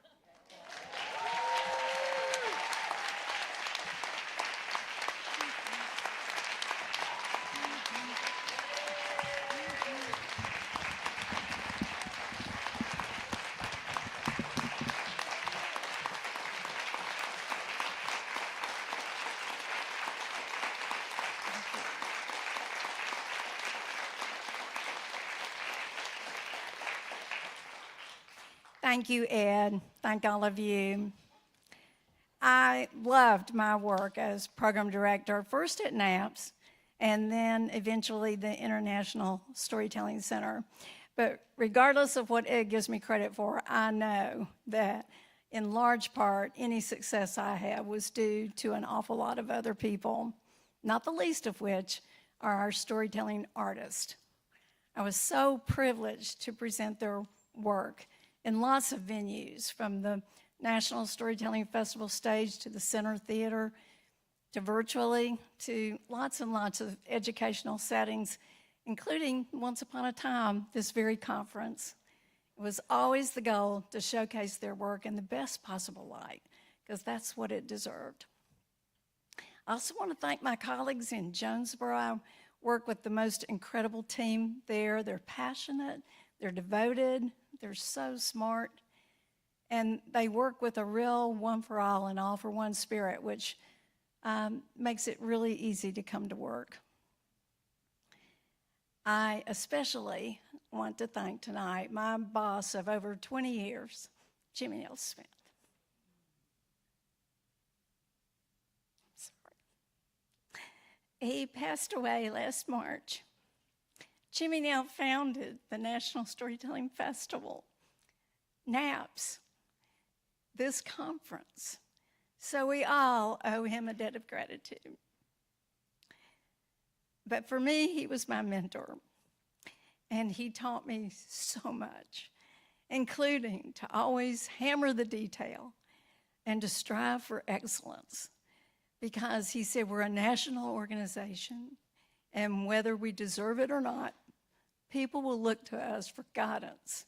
[SPEAKER 18] Thank you, Ed. Thank all of you. I loved my work as program director, first at NAPS, and then eventually the International Storytelling Center. But regardless of what Ed gives me credit for, I know that in large part, any success I had was due to an awful lot of other people, not the least of which are our storytelling artists. I was so privileged to present their work in lots of venues, from the National Storytelling Festival stage to the Center Theater, to virtually, to lots and lots of educational settings. including once upon a time, this very conference. It was always the goal to showcase their work in the best possible light, because that's what it deserved. I also want to thank my colleagues in Jonesboro. I work with the most incredible team there. They're passionate, they're devoted, they're so smart, and they work with a real one for all and all for one spirit, which makes it really easy to come to work. I especially want to thank tonight my boss of over 20 years, Jimmy L. Smith. He passed away last March. Jimmy now founded the National Storytelling Festival, NAPS, this conference. So we all owe him a debt of gratitude. But for me, he was my mentor, and he taught me so much, including to always hammer the detail and to strive for excellence. Because he said we're a national organization, and whether we deserve it or not, people will look to us for guidance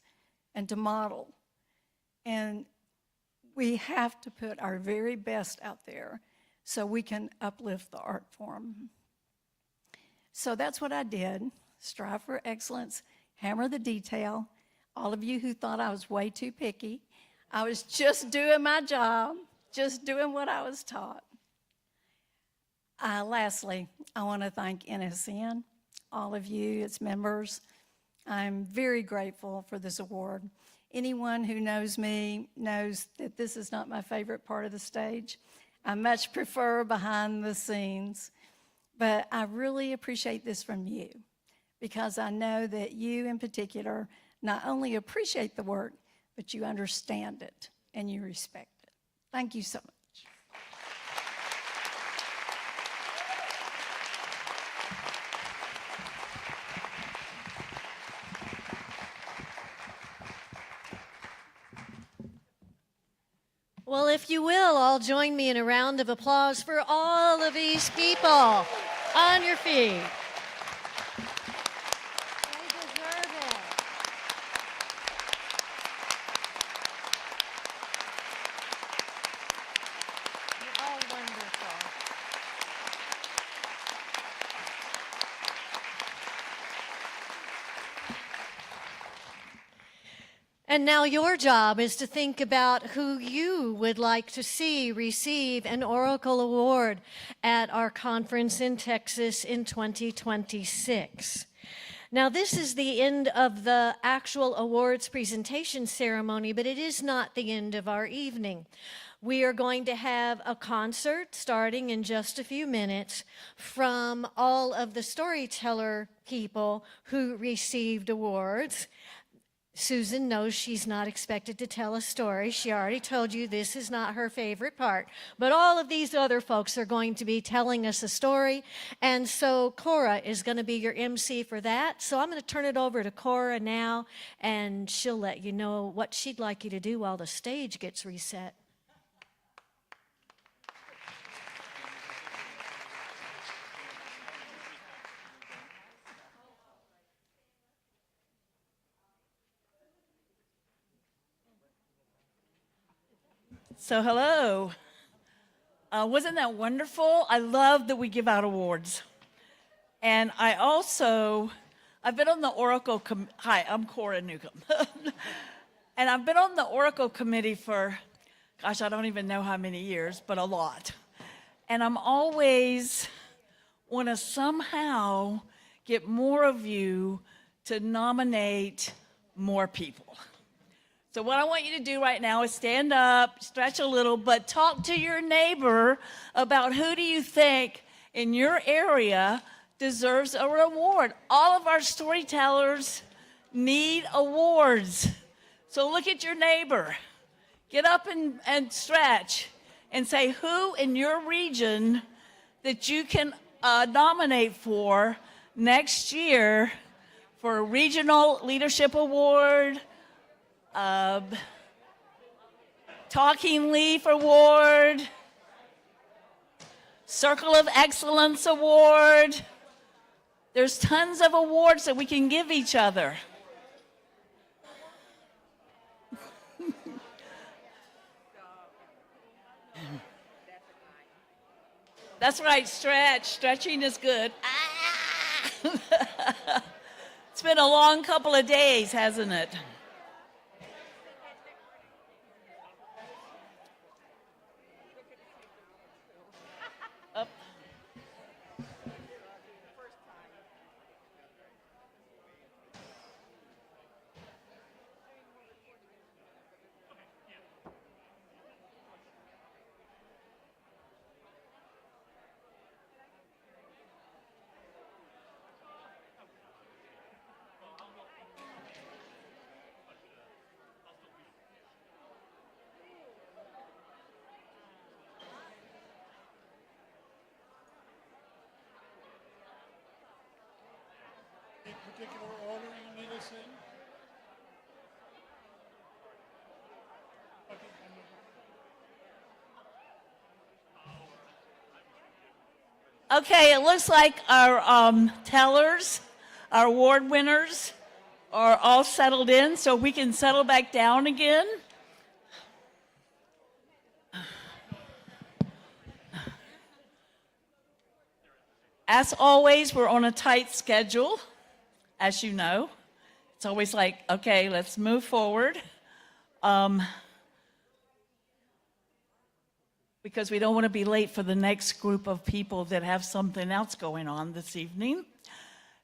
[SPEAKER 18] and to model. And we have to put our very best out there so we can uplift the art form. So that's what I did, strive for excellence, hammer the detail. All of you who thought I was way too picky, I was just doing my job, just doing what I was taught. Lastly, I want to thank NSN, all of you, its members. I'm very grateful for this award. Anyone who knows me knows that this is not my favorite part of the stage. I much prefer behind the scenes, but I really appreciate this from you because I know that you in particular not only appreciate the work, but you understand it and you respect it. Thank you so much.
[SPEAKER 1] Well, if you will, all join me in a round of applause for all of these people. On your feet. They deserve it. You're all wonderful. And now your job is to think about who you would like to see receive an Oracle Award at our conference in Texas in 2026. Now, this is the end of the actual awards presentation ceremony, but it is not the end of our evening. We are going to have a concert starting in just a few minutes from all of the storyteller people who received awards. Susan knows she's not expected to tell a story. She already told you this is not her favorite part. But all of these other folks are going to be telling us a story. And so Cora is going to be your MC for that. So I'm going to turn it over to Cora now, and she'll let you know what she'd like you to do while the stage gets reset.
[SPEAKER 19] So hello. Wasn't that wonderful? I love that we give out awards. And I've been on the Oracle, hi, I'm Cora Newcomb. And I've been on the Oracle committee for, gosh, I don't even know how many years, but a lot. And I'm always want to somehow get more of you to nominate more people. So what I want you to do right now is stand up, stretch a little, but talk to your neighbor about who do you think in your area deserves a reward. All of our storytellers need awards. So look at your neighbor. Get up and stretch and say who in your region that you can nominate for next year for a regional leadership award, Talking Leaf Award, Circle of Excellence Award, There's tons of awards that we can give each other. That's right, stretch. Stretching is good. Ah! It's been a long couple of days, hasn't it? Up.
[SPEAKER 6] Any particular order you need us in?
[SPEAKER 19] Okay, it looks like our tellers, our award winners, are all settled in, so we can settle back down again. As always, we're on a tight schedule, as you know. It's always like, okay, let's move forward. Because we don't want to be late for the next group of people that have something else going on this evening.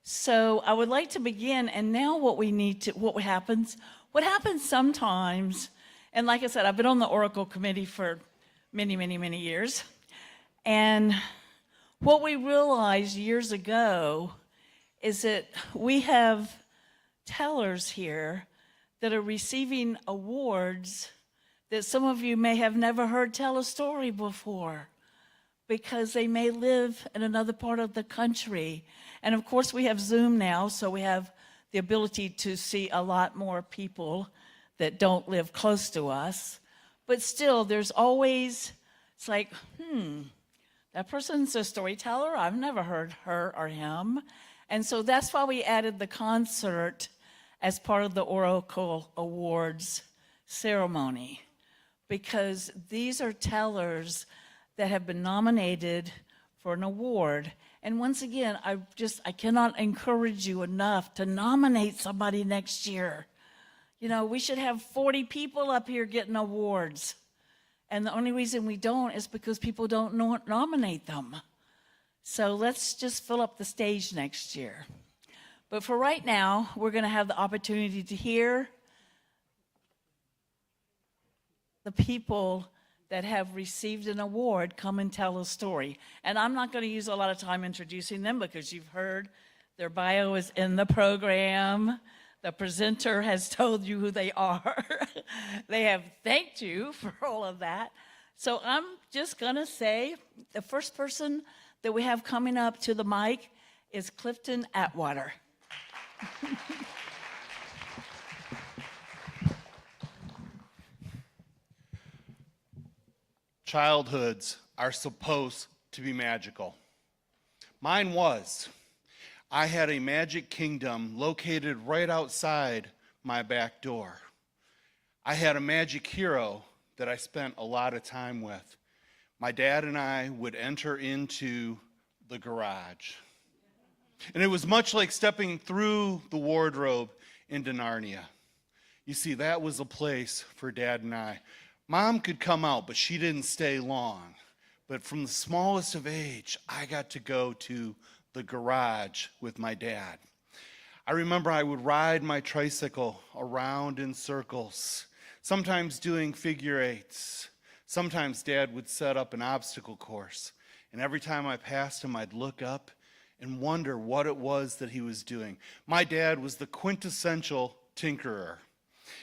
[SPEAKER 19] So I would like to begin, and now what happens sometimes, and like I said, I've been on the Oracle Committee for many, many, many years, and what we realized years ago is that we have tellers here that are receiving awards that some of you may have never heard tell a story before because they may live in another part of the country. And of course, we have Zoom now, so we have the ability to see a lot more people that don't live close to us. But still, there's always, it's like, that person's a storyteller. I've never heard her or him. And so that's why we added the concert as part of the Oracle Awards ceremony, because these are tellers that have been nominated for an award. And once again, I cannot encourage you enough to nominate somebody next year. You know, we should have 40 people up here getting awards. And the only reason we don't is because people don't nominate them. So let's just fill up the stage next year. But for right now, we're going to have the opportunity to hear the people that have received an award come and tell a story. And I'm not going to use a lot of time introducing them because you've heard their bio is in the program. The presenter has told you who they are. They have thanked you for all of that. So I'm just going to say the first person that we have coming up to the mic is Clifton Atwater.
[SPEAKER 3] Childhoods are supposed to be magical. Mine was. I had a magic kingdom located right outside my back door. I had a magic hero that I spent a lot of time with. My dad and I would enter into the garage. And it was much like stepping through the wardrobe into Narnia. You see, that was a place for Dad and I. Mom could come out, but she didn't stay long. But from the smallest of age, I got to go to the garage with my dad. I remember I would ride my tricycle around in circles, sometimes doing figure eights. Sometimes Dad would set up an obstacle course. And every time I passed him, I'd look up and wonder what it was that he was doing. My dad was the quintessential tinkerer.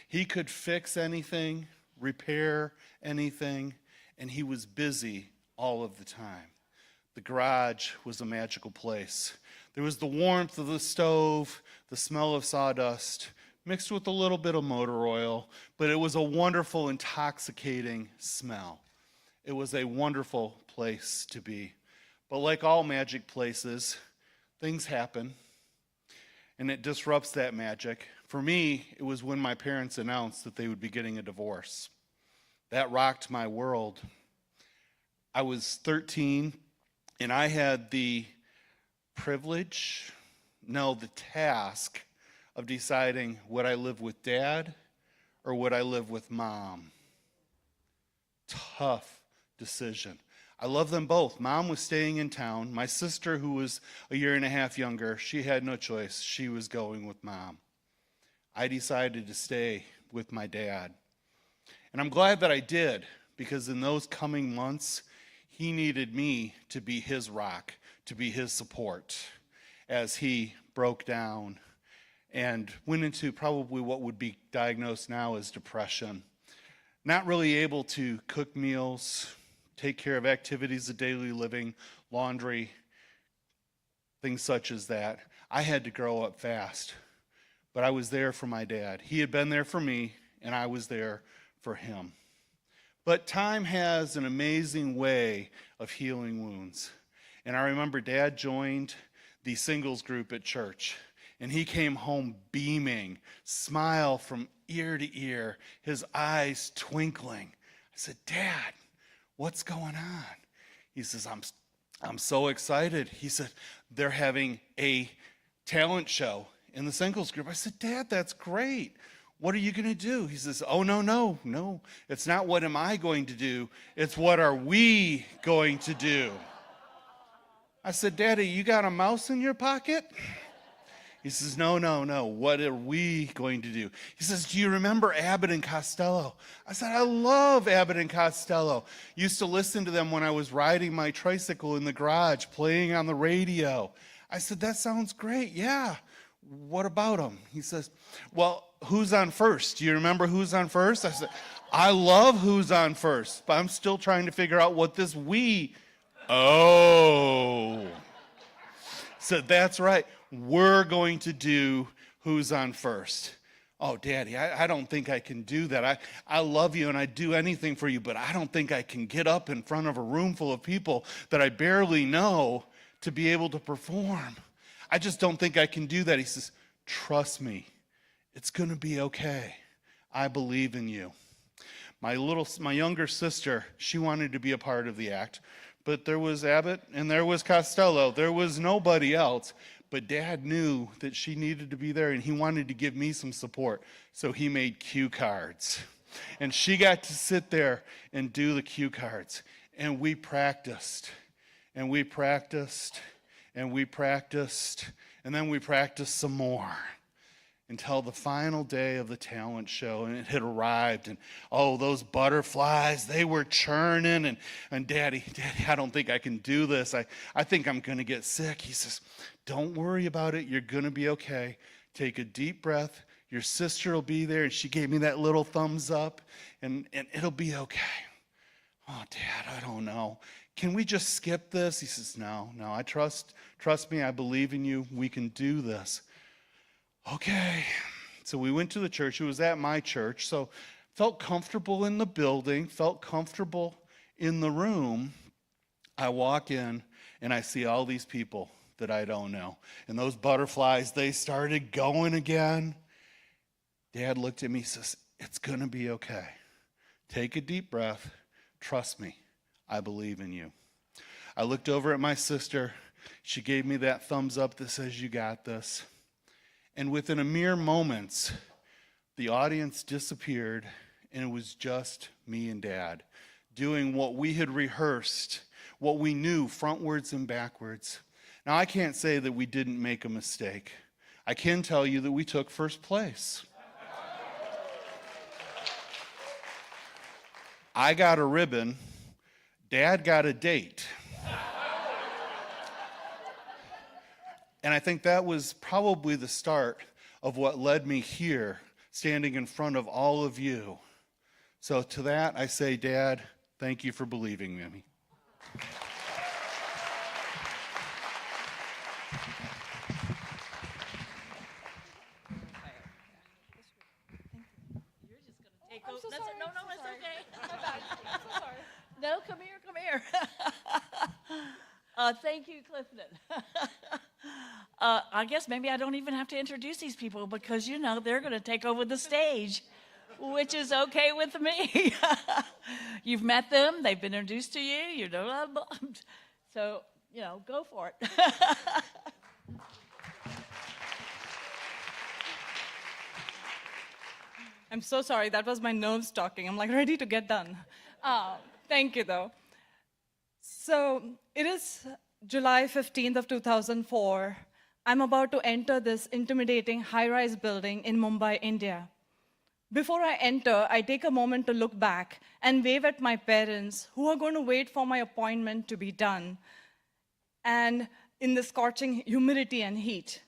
[SPEAKER 3] He could fix anything, repair anything, and he was busy all of the time. The garage was a magical place. There was the warmth of the stove, the smell of sawdust, mixed with a little bit of motor oil, but it was a wonderful, intoxicating smell. It was a wonderful place to be. But like all magic places, things happen, and it disrupts that magic. For me, it was when my parents announced that they would be getting a divorce. That rocked my world. I was 13, and I had the privilege, no, the task of deciding, would I live with Dad or would I live with Mom? Tough decision. I love them both. Mom was staying in town. My sister, who was a year and a half younger, she had no choice. She was going with Mom. I decided to stay with my dad. And I'm glad that I did, because in those coming months, he needed me to be his rock, to be his support, as he broke down and went into probably what would be diagnosed now as depression. Not really able to cook meals, take care of activities of daily living, laundry, things such as that. I had to grow up fast, but I was there for my dad. He had been there for me, and I was there for him. But time has an amazing way of healing wounds. And I remember Dad joined the singles group at church, and he came home beaming, smile from ear to ear, his eyes twinkling. I said, Dad, what's going on? He says, I'm so excited. He said, they're having a talent show in the singles group. I said, Dad, that's great. What are you going to do? He says, oh, no. It's not what am I going to do. It's what are we going to do? I said, Daddy, you got a mouse in your pocket? He says, no. What are we going to do? He says, do you remember Abbott and Costello? I said, I love Abbott and Costello. Used to listen to them when I was riding my tricycle in the garage, playing on the radio. I said, that sounds great. Yeah. What about them? He says, well, Who's on First? Do you remember Who's on First? I said, I love Who's on First, but I'm still trying to figure out what this Oh. So that's right. We're going to do Who's on First. Oh, Daddy, I don't think I can do that. I love you and I'd do anything for you, but I don't think I can get up in front of a room full of people that I barely know to be able to perform. I just don't think I can do that. He says, trust me, it's going to be okay. I believe in you. My younger sister, she wanted to be a part of the act, but there was Abbott and there was Costello. There was nobody else. But Dad knew that she needed to be there, and he wanted to give me some support. So he made cue cards. And she got to sit there and do the cue cards. And we practiced. And we practiced. And we practiced. And then we practiced some more. Until the final day of the talent show, and it had arrived, and oh, those butterflies, they were churning, and Daddy, I don't think I can do this. I think I'm going to get sick. He says, don't worry about it. You're going to be okay. Take a deep breath. Your sister will be there, and she gave me that little thumbs up, and it'll be okay. Oh, Dad, I don't know. Can we just skip this? He says, no, I trust me. I believe in you. We can do this. Okay, so we went to the church. It was at my church, so felt comfortable in the building, felt comfortable in the room. I walk in, and I see all these people that I don't know. And those butterflies, they started going again. Dad looked at me and says, it's going to be okay. Take a deep breath. Trust me. I believe in you. I looked over at my sister. She gave me that thumbs up that says, you got this. And within a mere moments, the audience disappeared, and it was just me and Dad doing what we had rehearsed, what we knew frontwards and backwards. Now, I can't say that we didn't make a mistake. I can tell you that we took first place. I got a ribbon. Dad got a date. And I think that was probably the start of what led me here, standing in front of all of you. So to that, I say, Dad, thank you for believing in me.
[SPEAKER 19] No, come here. Thank you, Clifton. I guess maybe I don't even have to introduce these people because, you know, they're going to take over the stage, which is okay with me. You've met them, they've been introduced to you, you know, so, you know, go for it. I'm so sorry, that was my nerves talking. I'm like ready to get done. Thank you though. So it is July 15th of 2004. I'm about to enter this intimidating high-rise building in Mumbai, India. Before I enter, I take a moment to look back and wave at my parents who are going to wait for my appointment to be done, and in the scorching humidity and heat.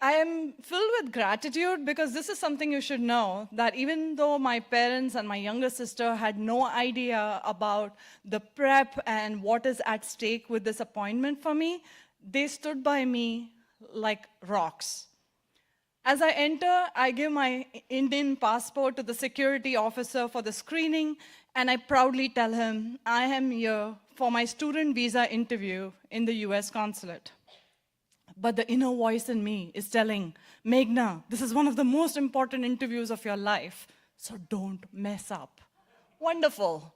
[SPEAKER 19] I am filled with gratitude because this is something you should know, that even though my parents and my younger sister had no idea about the prep and what is at stake with this appointment for me, they stood by me like rocks. As I enter, I give my Indian passport to the security officer for the screening, and I proudly tell him I am here for my student visa interview in the US consulate. But the inner voice in me is telling, Meghna, this is one of the most important interviews of your life, so don't mess up. Wonderful.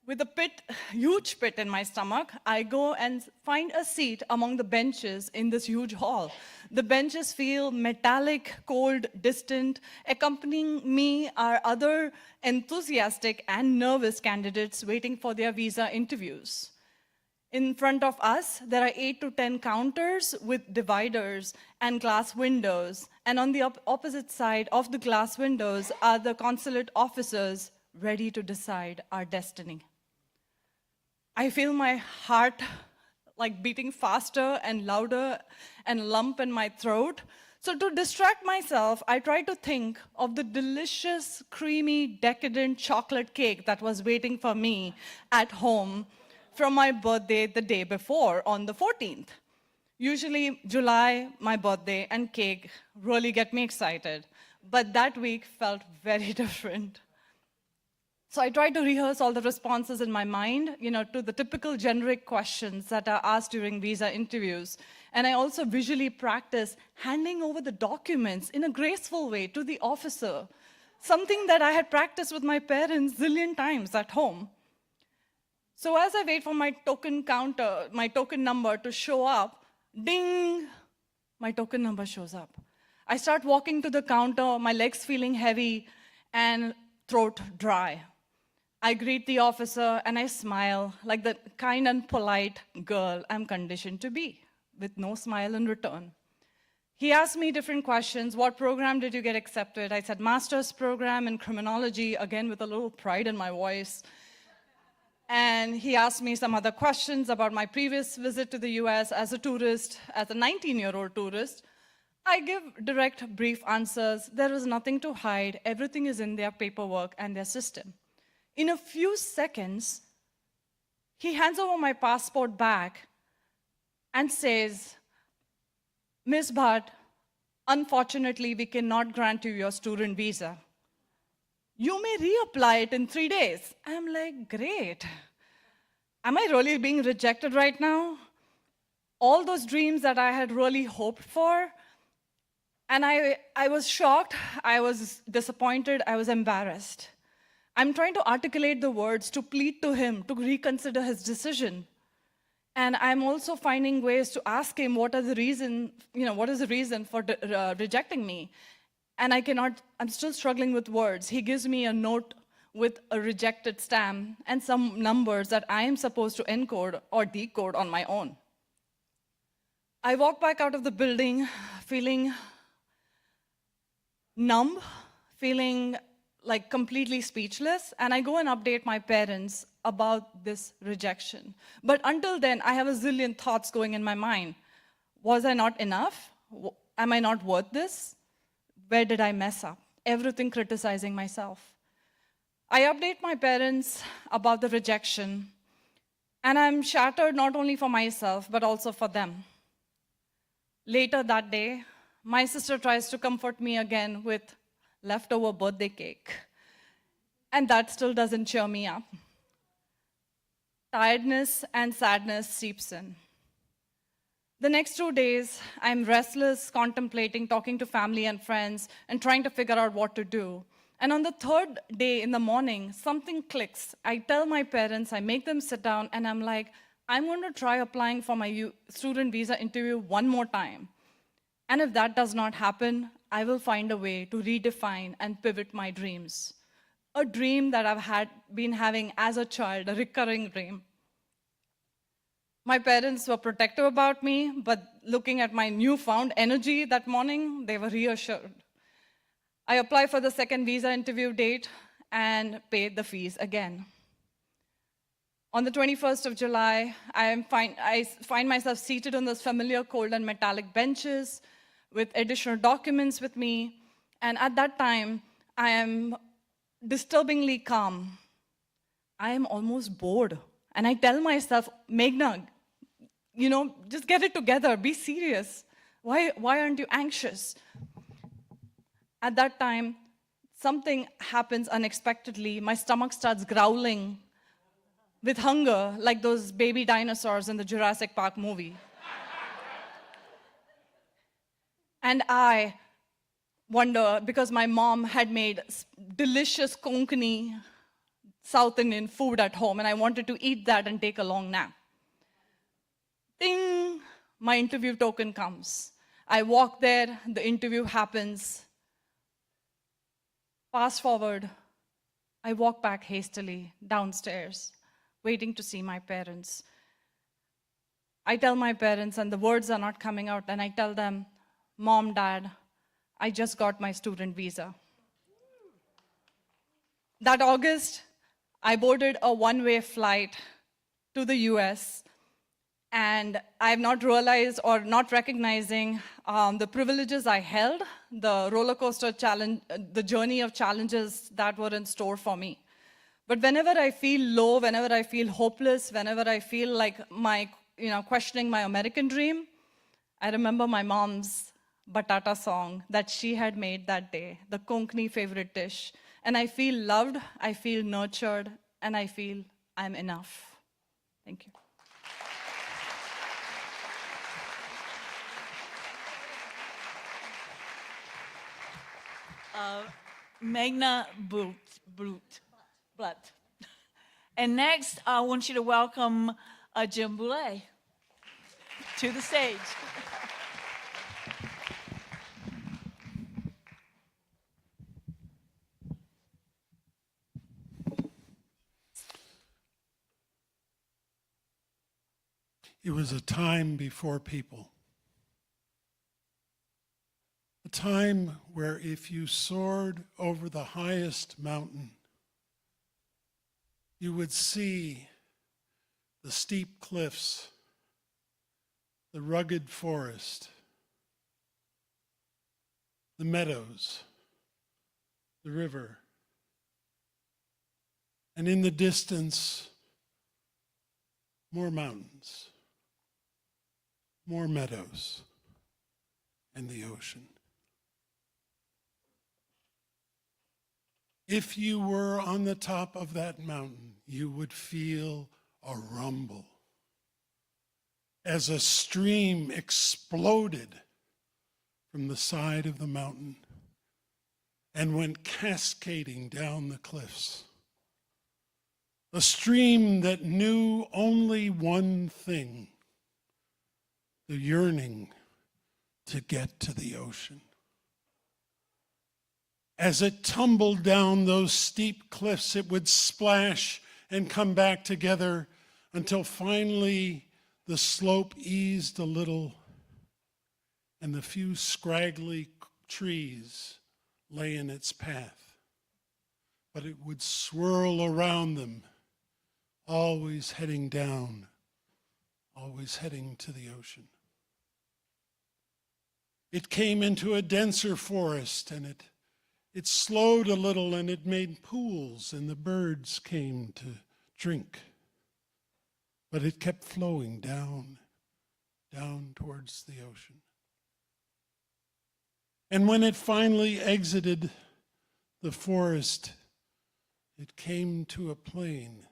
[SPEAKER 19] With a huge pit in my stomach, I go and find a seat among the benches in this huge hall. The benches feel metallic, cold, distant. Accompanying me are other enthusiastic and nervous candidates waiting for their visa interviews. In front of us, there are 8 to 10 counters with dividers and glass windows. And on the opposite side of the glass windows are the consulate officers ready to decide our destiny. I feel my heart like beating faster and louder and lump in my throat. So to distract myself, I try to think of the delicious, creamy, decadent chocolate cake that was waiting for me at home from my birthday the day before, on the 14th. Usually July, my birthday, and cake really get me excited. But that week felt very different. So I tried to rehearse all the responses in my mind, you know, to the typical generic questions that are asked during visa interviews. And I also visually practiced handing over the documents in a graceful way to the officer, something that I had practiced with my parents zillion times at home. So as I wait for my token counter, my token number to show up, ding, my token number shows up. I start walking to the counter, my legs feeling heavy and throat dry. I greet the officer and I smile like the kind and polite girl I'm conditioned to be, with no smile in return. He asked me different questions. What program did you get accepted? I said, master's program in criminology, again with a little pride in my voice. And he asked me some other questions about my previous visit to the US as a tourist, as a 19-year-old tourist. I give direct, brief answers. There is nothing to hide. Everything is in their paperwork and their system. In a few seconds, he hands over my passport back and says, Ms. Bhatt, unfortunately, we cannot grant you your student visa. You may reapply it in 3 days. I'm like, great. Am I really being rejected right now? All those dreams that I had really hoped for. And I was shocked, I was disappointed, I was embarrassed. I'm trying to articulate the words to plead to him to reconsider his decision. And I'm also finding ways to ask him what is the reason for rejecting me. And I'm still struggling with words. He gives me a note with a rejected stamp and some numbers that I am supposed to encode or decode on my own. I walk back out of the building feeling numb, feeling like completely speechless, and I go and update my parents about this rejection. But until then, I have a zillion thoughts going in my mind. Was I not enough? Am I not worth this? Where did I mess up? Everything criticizing myself. I update my parents about the rejection, and I'm shattered not only for myself, but also for them. Later that day, my sister tries to comfort me again with leftover birthday cake, and that still doesn't cheer me up. Tiredness and sadness seeps in.
[SPEAKER 4] The next 2 days, I'm restless, contemplating, talking to family and friends, and trying to figure out what to do. And on the third day in the morning, something clicks. I tell my parents, I make them sit down, and I'm like, I'm going to try applying for my student visa interview one more time. And if that does not happen, I will find a way to redefine and pivot my dreams. A dream that I've been having as a child, a recurring dream. My parents were protective about me, but looking at my newfound energy that morning, they were reassured. I applied for the second visa interview date and paid the fees again. On the 21st of July, I find myself seated on those familiar cold and metallic benches with additional documents with me. And at that time, I am disturbingly calm. I am almost bored. And I tell myself, Meghna, just get it together, be serious. Why aren't you anxious? At that time, something happens unexpectedly. My stomach starts growling with hunger, like those baby dinosaurs in the Jurassic Park movie. And I wonder, because my mom had made delicious Konkani South Indian food at home, and I wanted to eat that and take a long nap. Ding! My interview token comes. I walk there, the interview happens. Fast forward, I walk back hastily downstairs, waiting to see my parents. I tell my parents, and the words are not coming out, and I tell them, Mom, Dad, I just got my student visa. That August, I boarded a one-way flight to the US, and I have not realized or not recognizing the privileges I held, the roller coaster challenge, the journey of challenges that were in store for me. But whenever I feel low, whenever I feel hopeless, whenever I feel like questioning my American dream, I remember my mom's batata song that she had made that day, the Konkani favorite dish. And I feel loved, I feel nurtured, and I feel I'm enough. Thank you.
[SPEAKER 19] Meghna Butt. And next, I want you to welcome Jim Boulay to the stage.
[SPEAKER 6] It was a time before people. A time where if you soared over the highest mountain, you would see the steep cliffs, the rugged forest, the meadows, the river, and in the distance, more mountains, more meadows, and the ocean. If you were on the top of that mountain, you would feel a rumble as a stream exploded from the side of the mountain and went cascading down the cliffs. A stream that knew only one thing: the yearning to get to the ocean. As it tumbled down those steep cliffs, it would splash and come back together until finally the slope eased a little and the few scraggly trees lay in its path. But it would swirl around them, always heading down, always heading to the ocean. It came into a denser forest, and it slowed a little, and it made pools, and the birds came to drink. But it kept flowing down, down towards the ocean. And when it finally exited the forest, it came to a plain,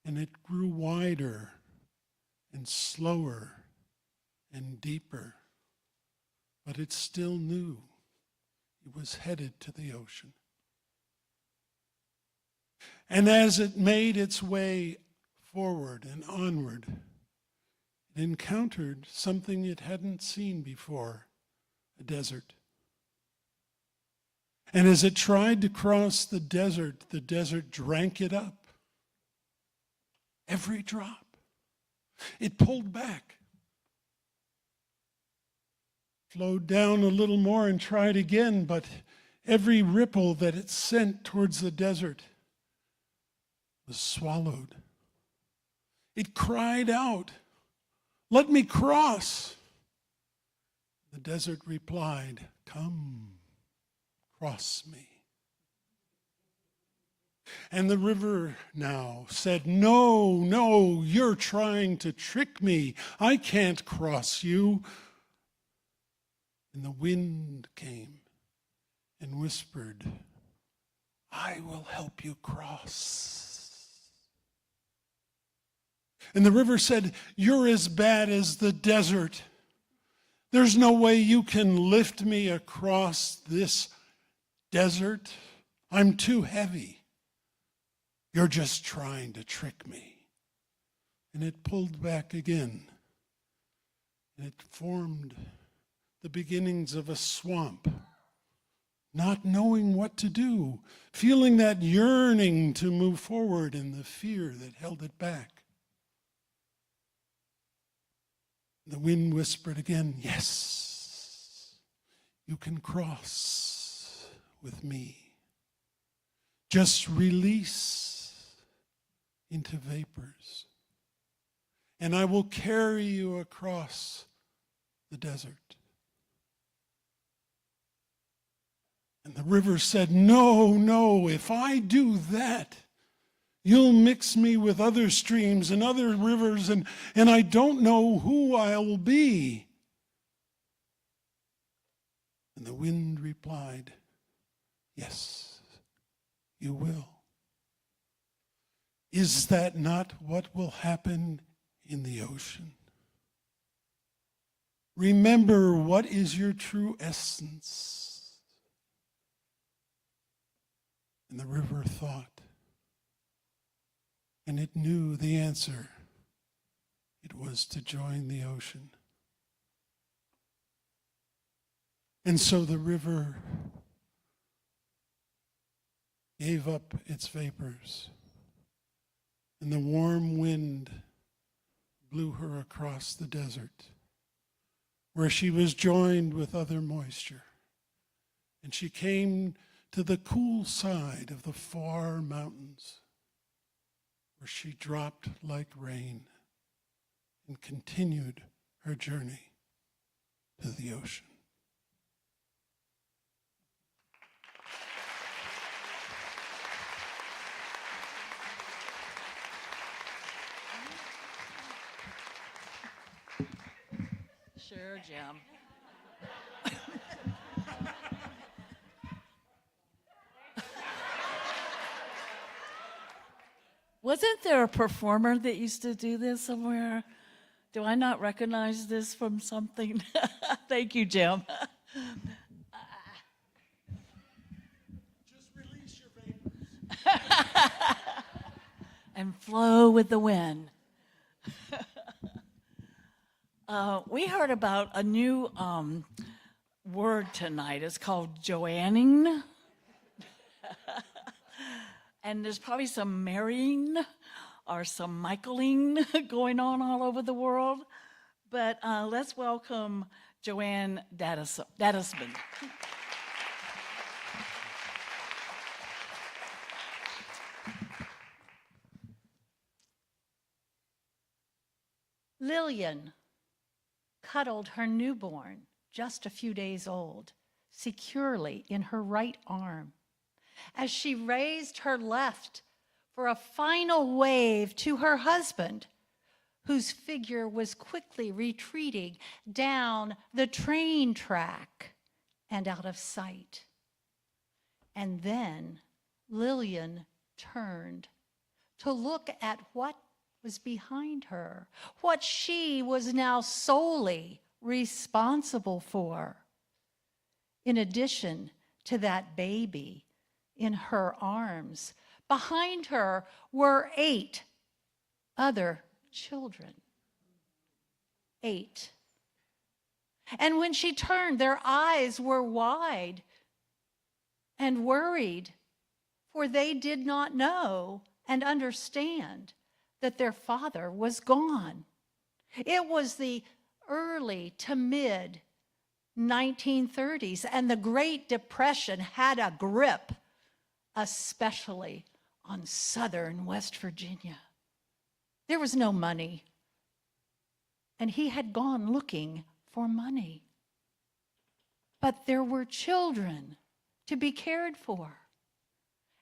[SPEAKER 6] and it grew wider and slower and deeper, but it still knew it was headed to the ocean. And as it made its way forward and onward, it encountered something it hadn't seen before, a desert. And as it tried to cross the desert drank it up. Every drop. It pulled back, flowed down a little more and tried again, but every ripple that it sent towards the desert was swallowed. It cried out, "Let me cross." The desert replied, "Come, cross me." And the river now said, "No, no, you're trying to trick me. I can't cross you." And the wind came and whispered, "I will help you cross." And the river said, "You're as bad as the desert. There's no way you can lift me across this desert. I'm too heavy. You're just trying to trick me." And it pulled back again. And it formed the beginnings of a swamp, not knowing what to do, feeling that yearning to move forward and the fear that held it back. The wind whispered again, "Yes, you can cross with me. Just release into vapors, and I will carry you across the desert." And the river said, "No, no, if I do that, you'll mix me with other streams and other rivers, and I don't know who I'll be." And the wind replied, "Yes, you will. Is that not what will happen in the ocean? Remember, what is your true essence?" And the river thought, and it knew the answer. It was to join the ocean. And so the river gave up its vapors, and the warm wind blew her across the desert, where she was joined with other moisture. And she came to the cool side of the far mountains, where she dropped like rain and continued her journey to the ocean.
[SPEAKER 19] Sure, Jim. Wasn't there a performer that used to do this somewhere? Do I not recognize this from something? Thank you, Jim.
[SPEAKER 6] Just release your vapors.
[SPEAKER 19] And flow with the wind. We heard about a new word tonight. It's called Joanning. And there's probably some marrying or some Michaeling going on all over the world. But let's welcome Joanne Dadisman.
[SPEAKER 8] Lillian cuddled her newborn, just a few days old, securely in her right arm, as she raised her left for a final wave to her husband, whose figure was quickly retreating down the train track and out of sight. And then Lillian turned to look at what was behind her, what she was now solely responsible for. In addition to that baby in her arms, behind her were 8 other children. 8. And when she turned, their eyes were wide and worried, for they did not know and understand that their father was gone. It was the early to mid 1930s, and the Great Depression had a grip, especially on southern West Virginia. There was no money, and he had gone looking for money. But there were children to be cared for.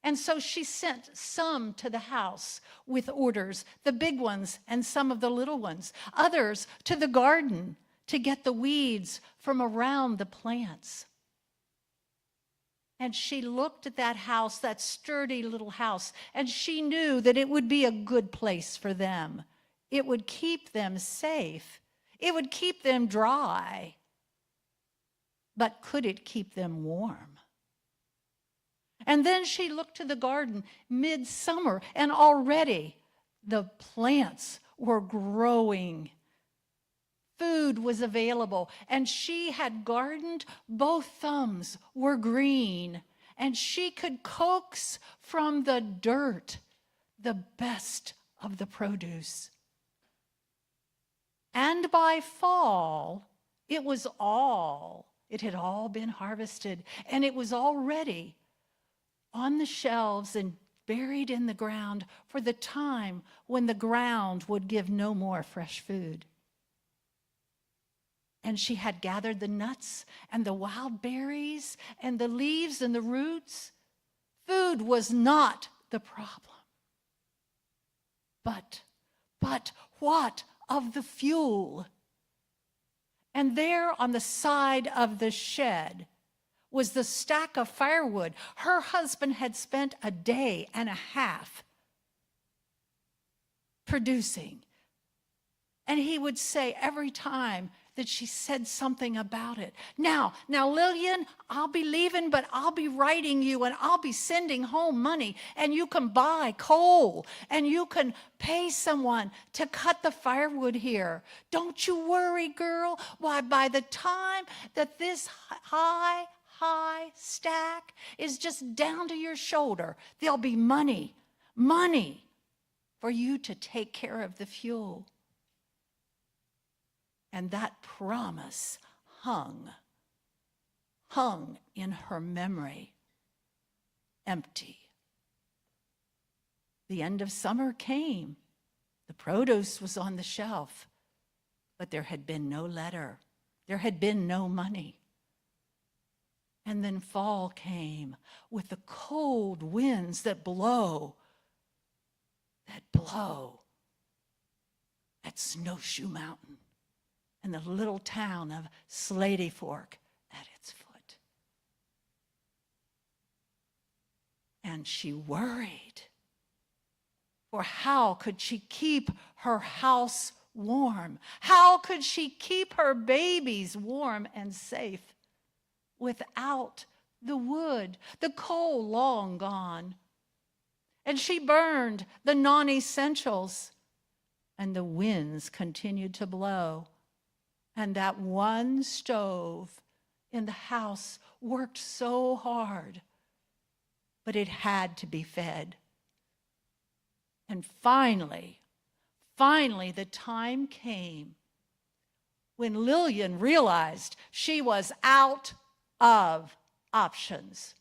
[SPEAKER 8] And so she sent some to the house with orders, the big ones and some of the little ones, others to the garden to get the weeds from around the plants. And she looked at that house, that sturdy little house, and she knew that it would be a good place for them. It would keep them safe. It would keep them dry. But could it keep them warm? And then she looked to the garden midsummer, and already the plants were growing. Food was available, and she had gardened. Both thumbs were green, and she could coax from the dirt the best of the produce. And by fall, it had all been harvested, and it was already on the shelves and buried in the ground for the time when the ground would give no more fresh food. And she had gathered the nuts and the wild berries and the leaves and the roots. Food was not the problem. But what of the fuel? And there on the side of the shed was the stack of firewood her husband had spent a day and a half producing. And he would say every time that she said something about it, Now, Lillian, I'll be leaving, but I'll be writing you and I'll be sending home money, and you can buy coal and you can pay someone to cut the firewood here. Don't you worry, girl. Why, by the time that this high stack is just down to your shoulder, there'll be money for you to take care of the fuel. And that promise hung in her memory, empty. The end of summer came. The produce was on the shelf, but there had been no letter. There had been no money. And then fall came with the cold winds that blow at Snowshoe Mountain and the little town of Slady Fork at its foot. And she worried, for how could she keep her house warm? How could she keep her babies warm and safe without the wood, the coal long gone? And she burned the non-essentials, and the winds continued to blow. And that one stove in the house worked so hard, but it had to be fed. And finally, the time came when Lillian realized she was out of options.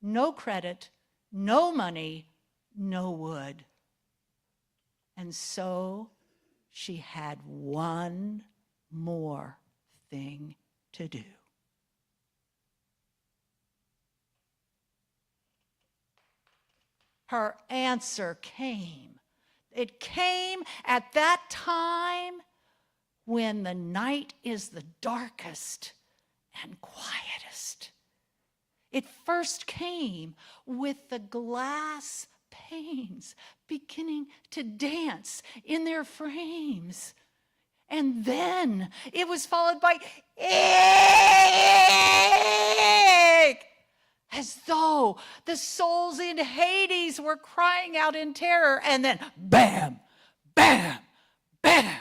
[SPEAKER 8] No credit, no money, no wood. And so she had one more thing to do. Her answer came. It came at that time when the night is the darkest and quietest. It first came with the glass pains beginning to dance in their frames. And then it was followed by eek, as though the souls in Hades were crying out in terror. And then bam, bam, bam.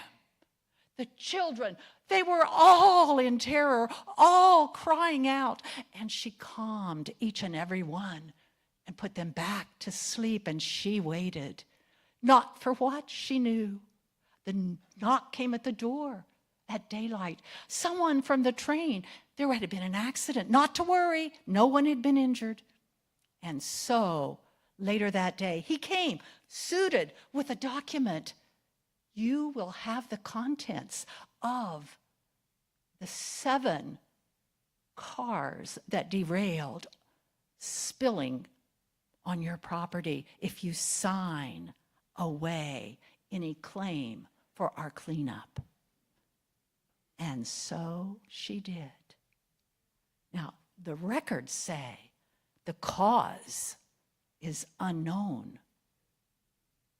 [SPEAKER 8] The children, they were all in terror, all crying out. And she calmed each and every one and put them back to sleep. And she waited, not for what she knew. The knock came at the door at daylight. Someone from the train. There had been an accident. Not to worry, no one had been injured. And so, later that day, he came, suited with a document. You will have the contents of the 7 cars that derailed spilling on your property if you sign away any claim for our cleanup. And so she did. Now, the records say the cause is unknown,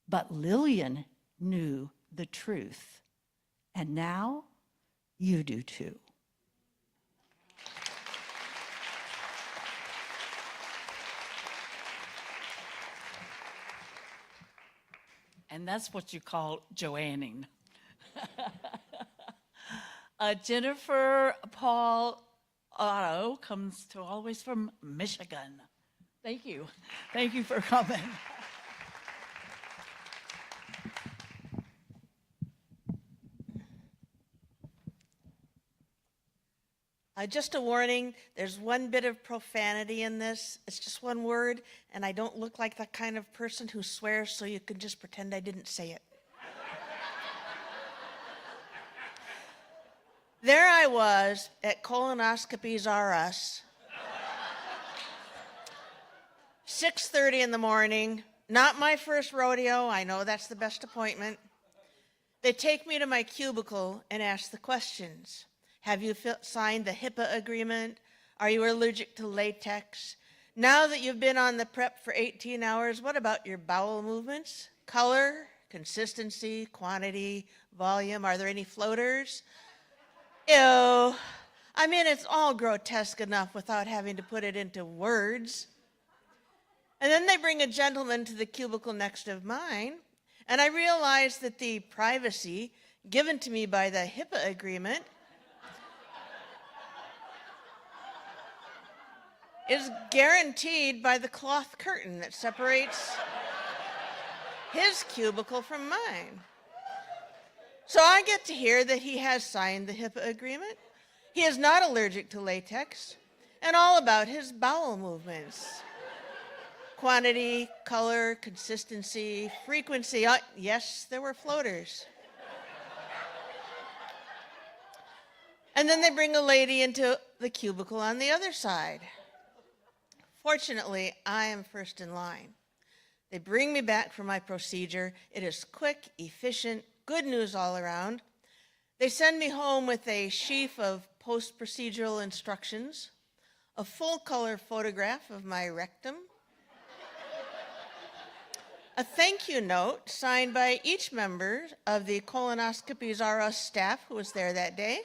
[SPEAKER 8] but Lillian knew the truth, and now you do too.
[SPEAKER 19] And that's what you call Joanning. Jennifer Paul Otto comes to all the way from Michigan. Thank you. Thank you for coming.
[SPEAKER 10] Just a warning, there's one bit of profanity in this. It's just one word, and I don't look like the kind of person who swears, so you can just pretend I didn't say it. There I was at Colonoscopies R Us, 6:30 in the morning, not my first rodeo. I know that's the best appointment. They take me to my cubicle and ask the questions. Have you signed the HIPAA agreement? Are you allergic to latex? Now that you've been on the prep for 18 hours, what about your bowel movements? Color, consistency, quantity, volume? Are there any floaters? Ew. I mean, it's all grotesque enough without having to put it into words. And then they bring a gentleman to the cubicle next of mine, and I realize that the privacy given to me by the HIPAA agreement is guaranteed by the cloth curtain that separates his cubicle from mine. So I get to hear that he has signed the HIPAA agreement. He is not allergic to latex, and all about his bowel movements. Quantity, color, consistency, frequency. Yes, there were floaters. And then they bring a lady into the cubicle on the other side. Fortunately, I am first in line. They bring me back for my procedure. It is quick, efficient, good news all around. They send me home with a sheaf of post-procedural instructions, a full-color photograph of my rectum, a thank you note signed by each member of the Colonoscopies R Us staff who was there that day,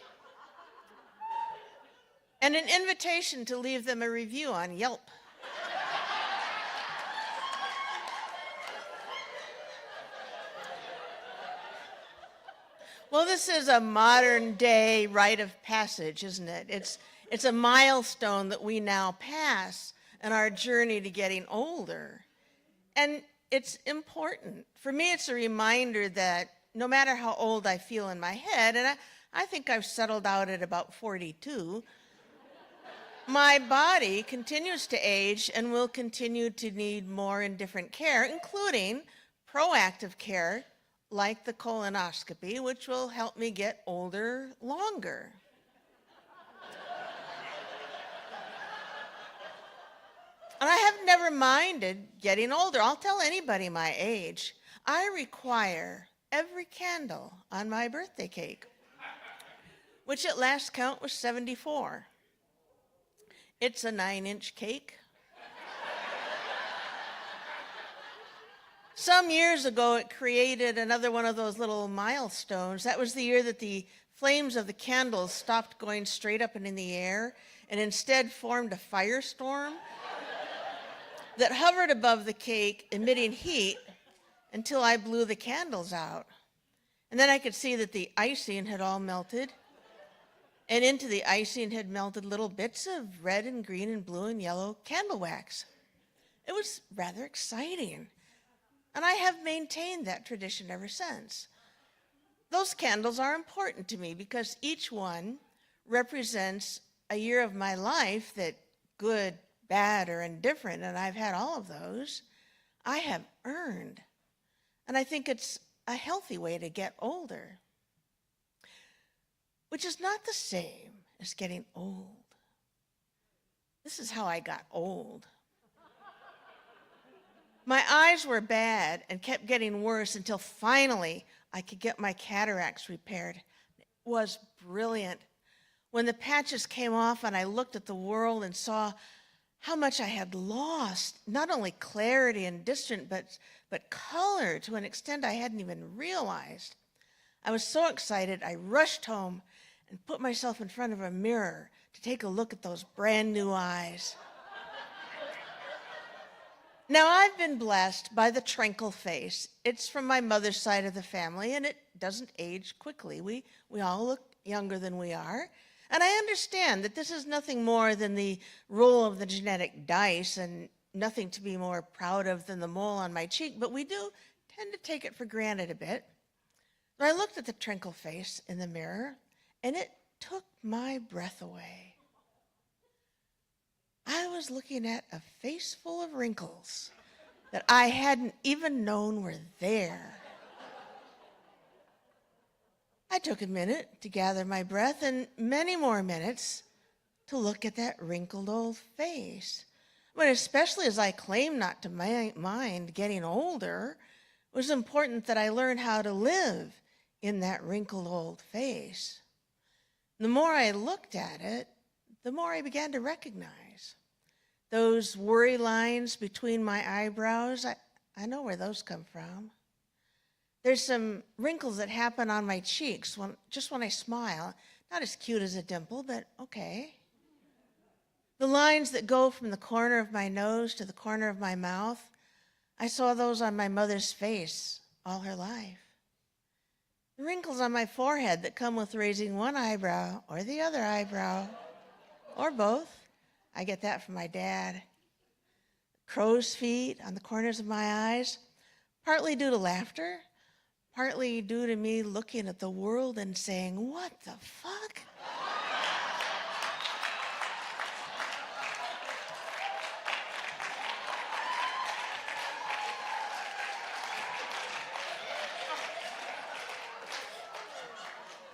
[SPEAKER 10] and an invitation to leave them a review on Yelp. Well, this is a modern day rite of passage, isn't it? It's a milestone that we now pass in our journey to getting older. And it's important. For me, it's a reminder that no matter how old I feel in my head, and I think I've settled out at about 42, my body continues to age and will continue to need more and different care, including proactive care like the colonoscopy, which will help me get older longer. And I have never minded getting older. I'll tell anybody my age. I require every candle on my birthday cake, which at last count was 74. It's a 9-inch cake. Some years ago, it created another one of those little milestones. That was the year that the flames of the candles stopped going straight up and in the air and instead formed a firestorm that hovered above the cake, emitting heat until I blew the candles out. And then I could see that the icing had all melted. And into the icing had melted little bits of red and green and blue and yellow candle wax. It was rather exciting. And I have maintained that tradition ever since. Those candles are important to me because each one represents a year of my life that, good, bad, or indifferent, and I've had all of those, I have earned. And I think it's a healthy way to get older, which is not the same as getting old. This is how I got old. My eyes were bad and kept getting worse until finally I could get my cataracts repaired. It was brilliant. When the patches came off and I looked at the world and saw how much I had lost, not only clarity and distance, but color to an extent I hadn't even realized. I was so excited, I rushed home and put myself in front of a mirror to take a look at those brand new eyes. Now, I've been blessed by the Trenkle face. It's from my mother's side of the family, and it doesn't age quickly. We all look younger than we are. And I understand that this is nothing more than the roll of the genetic dice and nothing to be more proud of than the mole on my cheek, but we do tend to take it for granted a bit. But I looked at the Trenkle face in the mirror, and it took my breath away. I was looking at a face full of wrinkles that I hadn't even known were there. I took a minute to gather my breath and many more minutes to look at that wrinkled old face. But especially as I claim not to mind getting older, it was important that I learn how to live in that wrinkled old face. The more I looked at it, the more I began to recognize those worry lines between my eyebrows. I know where those come from. There's some wrinkles that happen on my cheeks just when I smile. Not as cute as a dimple, but okay. The lines that go from the corner of my nose to the corner of my mouth, I saw those on my mother's face all her life. The wrinkles on my forehead that come with raising one eyebrow or the other eyebrow, or both. I get that from my dad. Crow's feet on the corners of my eyes, partly due to laughter, partly due to me looking at the world and saying, "What the fuck?"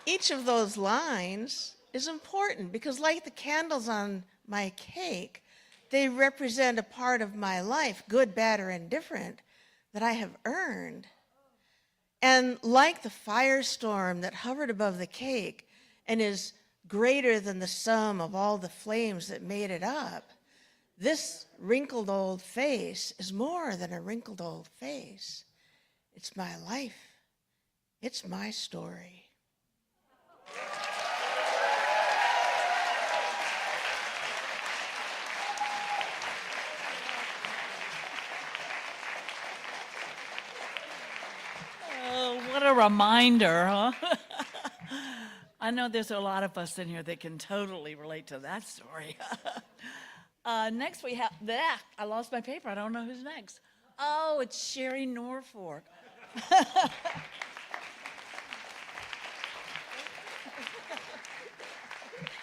[SPEAKER 10] Each of those lines is important because, like the candles on my cake, they represent a part of my life, good, bad, or indifferent, that I have earned. And like the firestorm that hovered above the cake and is greater than the sum of all the flames that made it up, this wrinkled old face is more than a wrinkled old face. It's my life. It's my story.
[SPEAKER 19] What a reminder, huh? I know there's a lot of us in here that can totally relate to that story. Next we have, I lost my paper. I don't know who's next. Oh, it's Sherry Norfolk.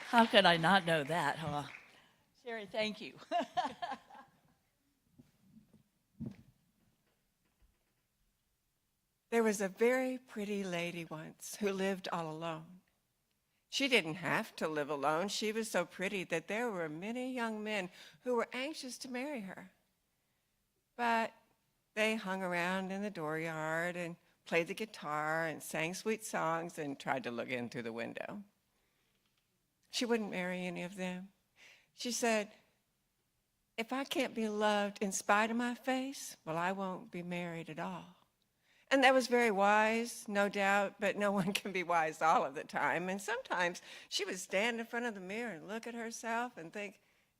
[SPEAKER 19] How could I not know that, huh? Sherry, thank you.
[SPEAKER 12] There was a very pretty lady once who lived all alone. She didn't have to live alone. She was so pretty that there were many young men who were anxious to marry her. But they hung around in the dooryard and played the guitar and sang sweet songs and tried to look in through the window. She wouldn't marry any of them. She said, if I can't be loved in spite of my face, well, I won't be married at all. And that was very wise, no doubt, but no one can be wise all of the time. And sometimes she would stand in front of the mirror and look at herself and think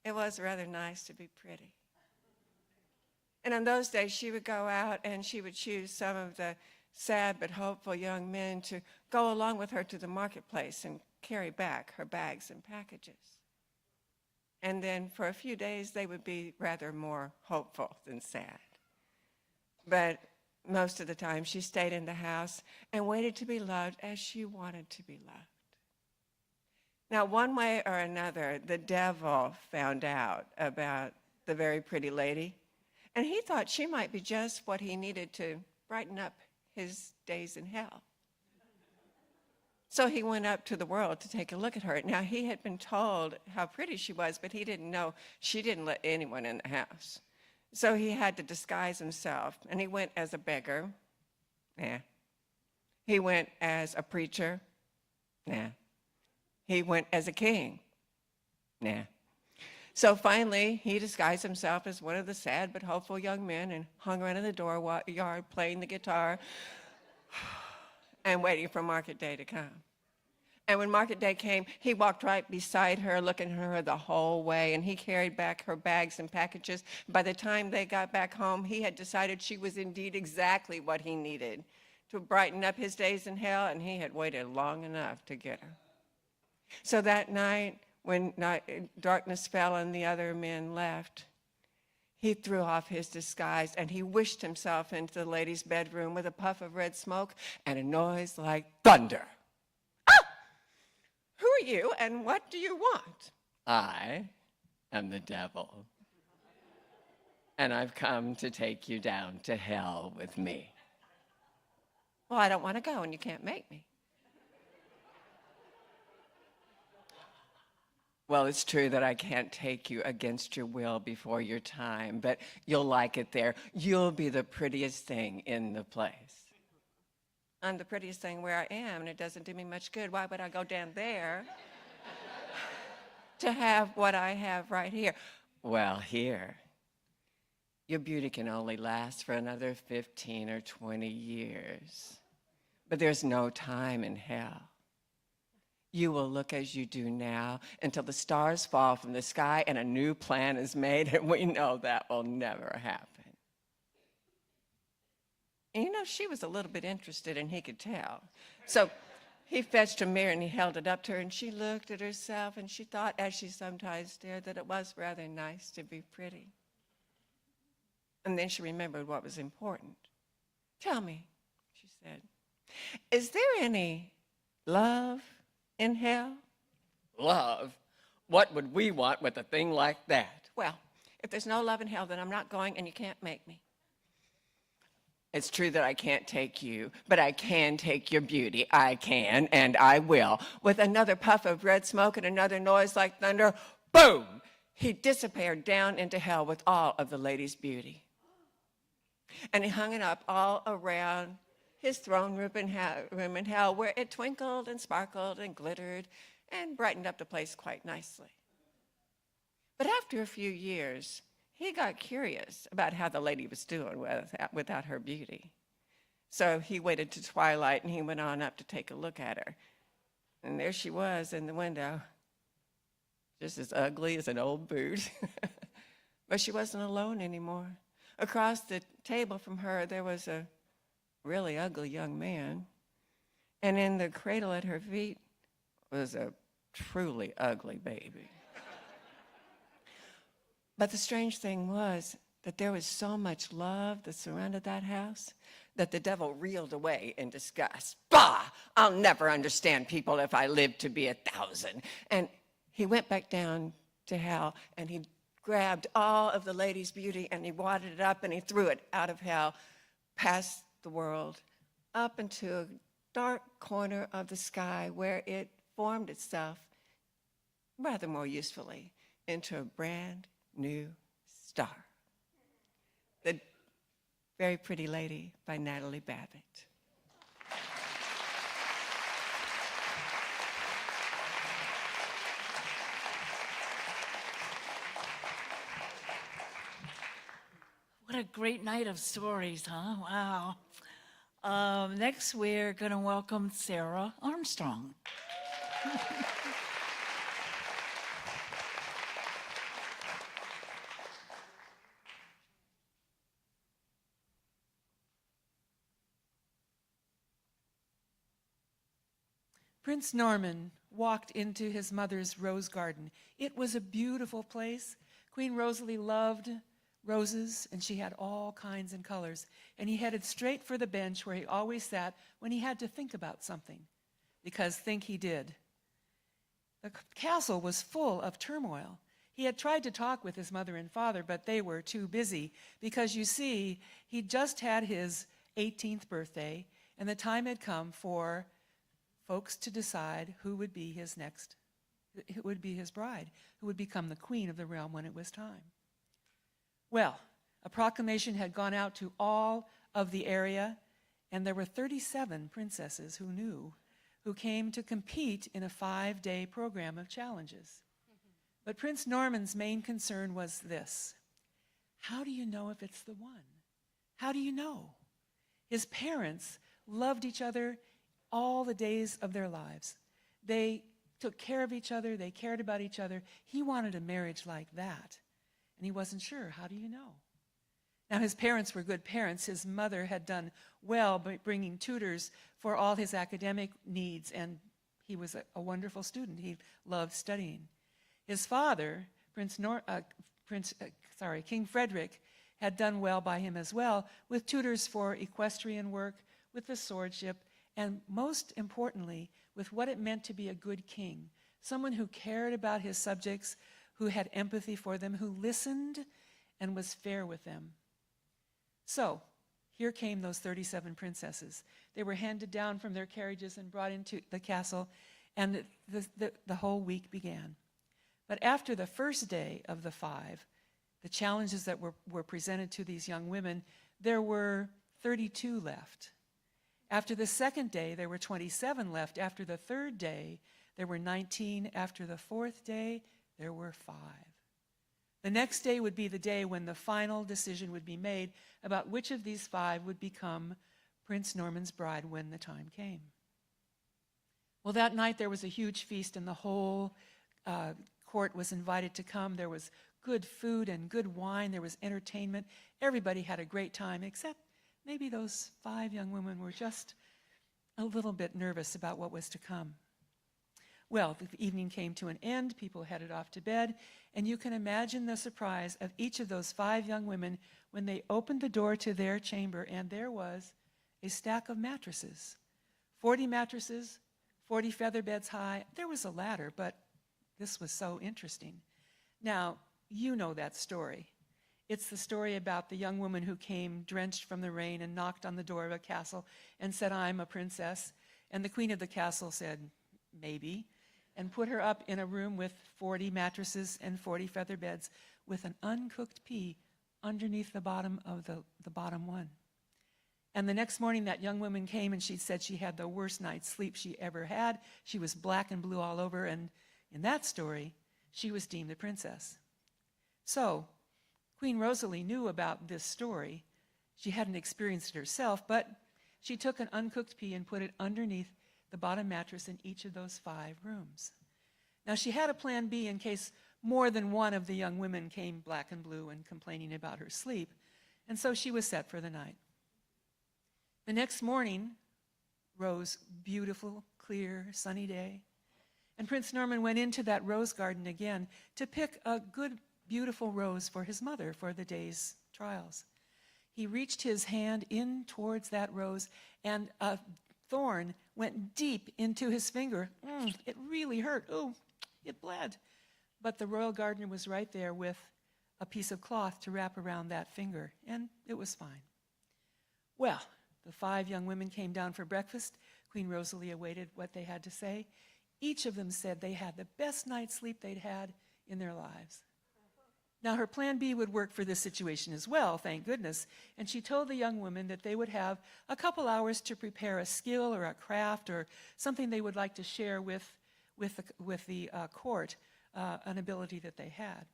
[SPEAKER 12] it was rather nice to be pretty. And in those days, she would go out and she would choose some of the sad but hopeful young men to go along with her to the marketplace and carry back her bags and packages. And then for a few days, they would be rather more hopeful than sad. But most of the time, she stayed in the house and waited to be loved as she wanted to be loved. Now, one way or another, the devil found out about the very pretty lady, and he thought she might be just what he needed to brighten up his days in hell. So he went up to the world to take a look at her. Now, he had been told how pretty she was, but he didn't know she didn't let anyone in the house. So he had to disguise himself, and he went as a beggar. Nah. He went as a preacher. Nah. He went as a king. Nah. So finally, he disguised himself as one of the sad but hopeful young men and hung around in the dooryard playing the guitar and waiting for market day to come. And when market day came, he walked right beside her, looking at her the whole way, and he carried back her bags and packages. By the time they got back home, he had decided she was indeed exactly what he needed to brighten up his days in hell, and he had waited long enough to get her. So that night, when darkness fell and the other men left, he threw off his disguise and he wished himself into the lady's bedroom with a puff of red smoke and a noise like thunder. Ah! Who are you and what do you want? I am the devil, and I've come to take you down to hell with me. Well, I don't want to go and you can't make me. Well, it's true that I can't take you against your will before your time, but you'll like it there. You'll be the prettiest thing in the place. I'm the prettiest thing where I am, and it doesn't do me much good. Why would I go down there to have what I have right here? Well, here, your beauty can only last for another 15 or 20 years, but there's no time in hell. You will look as you do now until the stars fall from the sky and a new plan is made, and we know that will never happen. And you know, she was a little bit interested, and he could tell. So he fetched a mirror and he held it up to her, and she looked at herself, and she thought, as she sometimes did, that it was rather nice to be pretty. And then she remembered what was important. Tell me, she said, is there any love in hell? Love? What would we want with a thing like that? Well, if there's no love in hell, then I'm not going and you can't make me. It's true that I can't take you, but I can take your beauty. I can, and I will. With another puff of red smoke and another noise like thunder, boom! He disappeared down into hell with all of the lady's beauty. And he hung it up all around his throne room in hell, where it twinkled and sparkled and glittered and brightened up the place quite nicely. But after a few years, he got curious about how the lady was doing without her beauty. So he waited to twilight and he went on up to take a look at her. And there she was in the window, just as ugly as an old boot. But she wasn't alone anymore. Across the table from her, there was a really ugly young man. And in the cradle at her feet was a truly ugly baby. But the strange thing was that there was so much love that surrounded that house that the devil reeled away in disgust. Bah! I'll never understand people if I live to be 1,000. And he went back down to hell and he grabbed all of the lady's beauty and he wadded it up and he threw it out of hell, past the world, up into a dark corner of the sky where it formed itself rather more usefully into a brand new star. The Very Pretty Lady by Natalie Babbitt.
[SPEAKER 19] a great night of stories, huh? Wow. Next, we're going to welcome Sarah Armstrong.
[SPEAKER 5] Prince Norman walked into his mother's rose garden. It was a beautiful place. Queen Rosalie loved roses, and she had all kinds and colors. And he headed straight for the bench where he always sat when he had to think about something, because think he did. The castle was full of turmoil. He had tried to talk with his mother and father, but they were too busy, because you see, he just had his 18th birthday, and the time had come for folks to decide who would be his next, who would be his bride, who would become the queen of the realm when it was time. Well, a proclamation had gone out to all of the area, and there were 37 princesses who came to compete in a 5-day program of challenges. But Prince Norman's main concern was this: how do you know if it's the one? How do you know? His parents loved each other all the days of their lives. They took care of each other. They cared about each other. He wanted a marriage like that, and he wasn't sure. How do you know? Now, his parents were good parents. His mother had done well by bringing tutors for all his academic needs, and he was a wonderful student. He loved studying. His father, King Frederick, had done well by him as well, with tutors for equestrian work, with the swordship, and most importantly, with what it meant to be a good king, someone who cared about his subjects, who had empathy for them, who listened and was fair with them. So, here came those 37 princesses. They were handed down from their carriages and brought into the castle, and the whole week began. But after the first day of the 5, the challenges that were presented to these young women, there were 32 left. After the second day, there were 27 left. After the third day, there were 19. After the fourth day, there were 5. The next day would be the day when the final decision would be made about which of these 5 would become Prince Norman's bride when the time came. Well, that night there was a huge feast, and the whole court was invited to come. There was good food and good wine. There was entertainment. Everybody had a great time, except maybe those 5 young women were just a little bit nervous about what was to come. Well, the evening came to an end. People headed off to bed, and you can imagine the surprise of each of those 5 young women when they opened the door to their chamber, and there was a stack of mattresses. 40 mattresses, 40 feather beds high. There was a ladder, but this was so interesting. Now, you know that story. It's the story about the young woman who came drenched from the rain and knocked on the door of a castle and said, "I'm a princess." And the queen of the castle said, "Maybe," and put her up in a room with 40 mattresses and 40 feather beds with an uncooked pea underneath the bottom of the bottom one. And the next morning, that young woman came, and she said she had the worst night's sleep she ever had. She was black and blue all over, and in that story, she was deemed a princess. So, Queen Rosalie knew about this story. She hadn't experienced it herself, but she took an uncooked pea and put it underneath the bottom mattress in each of those 5 rooms. Now, she had a plan B in case more than one of the young women came black and blue and complaining about her sleep, and so she was set for the night. The next morning rose beautiful, clear, sunny day, and Prince Norman went into that rose garden again to pick a good, beautiful rose for his mother for the day's trials. He reached his hand in towards that rose, and a thorn went deep into his finger. It really hurt. Oh, it bled. But the royal gardener was right there with a piece of cloth to wrap around that finger, and it was fine. Well, the 5 young women came down for breakfast. Queen Rosalie awaited what they had to say. Each of them said they had the best night's sleep they'd had in their lives. Now, her plan B would work for this situation as well, thank goodness, and she told the young women that they would have a couple hours to prepare a skill or a craft or something they would like to share with the court, an ability that they had.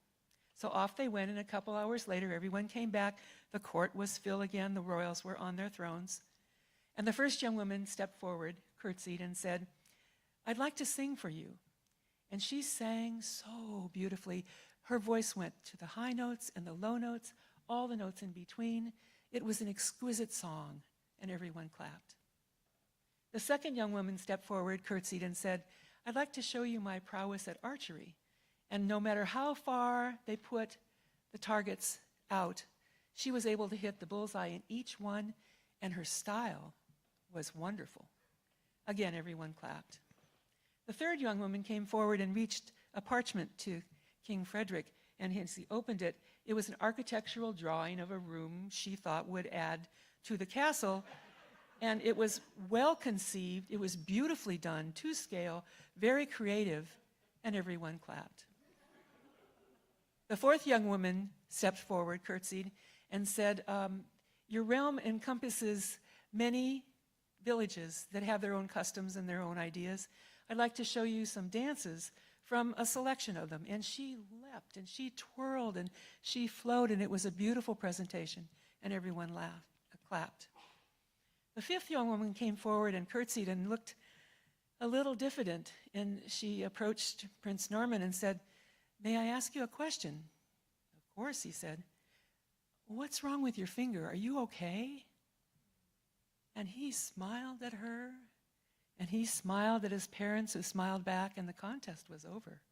[SPEAKER 5] So off they went, and a couple hours later, everyone came back. The court was full again. The royals were on their thrones. And the first young woman stepped forward, curtsied, and said, "I'd like to sing for you." And she sang so beautifully. Her voice went to the high notes and the low notes, all the notes in between. It was an exquisite song, and everyone clapped. The second young woman stepped forward, curtsied, and said, "I'd like to show you my prowess at archery." And no matter how far they put the targets out, she was able to hit the bullseye in each one, and her style was wonderful. Again, everyone clapped. The third young woman came forward and reached a parchment to King Frederick, and as he opened it, it was an architectural drawing of a room she thought would add to the castle, and it was well conceived, it was beautifully done, to scale, very creative, and everyone clapped. The fourth young woman stepped forward, curtsied, and said, "Your realm encompasses many villages that have their own customs and their own ideas. I'd like to show you some dances from a selection of them." And she leapt, and she twirled, and she flowed, and it was a beautiful presentation, and everyone clapped. The fifth young woman came forward and curtsied and looked a little diffident, and she approached Prince Norman and said, "May I ask you a question?" "Of course," he said. "What's wrong with your finger? Are you okay?" And he smiled at her, and he smiled at his parents, who smiled back, and the contest was over.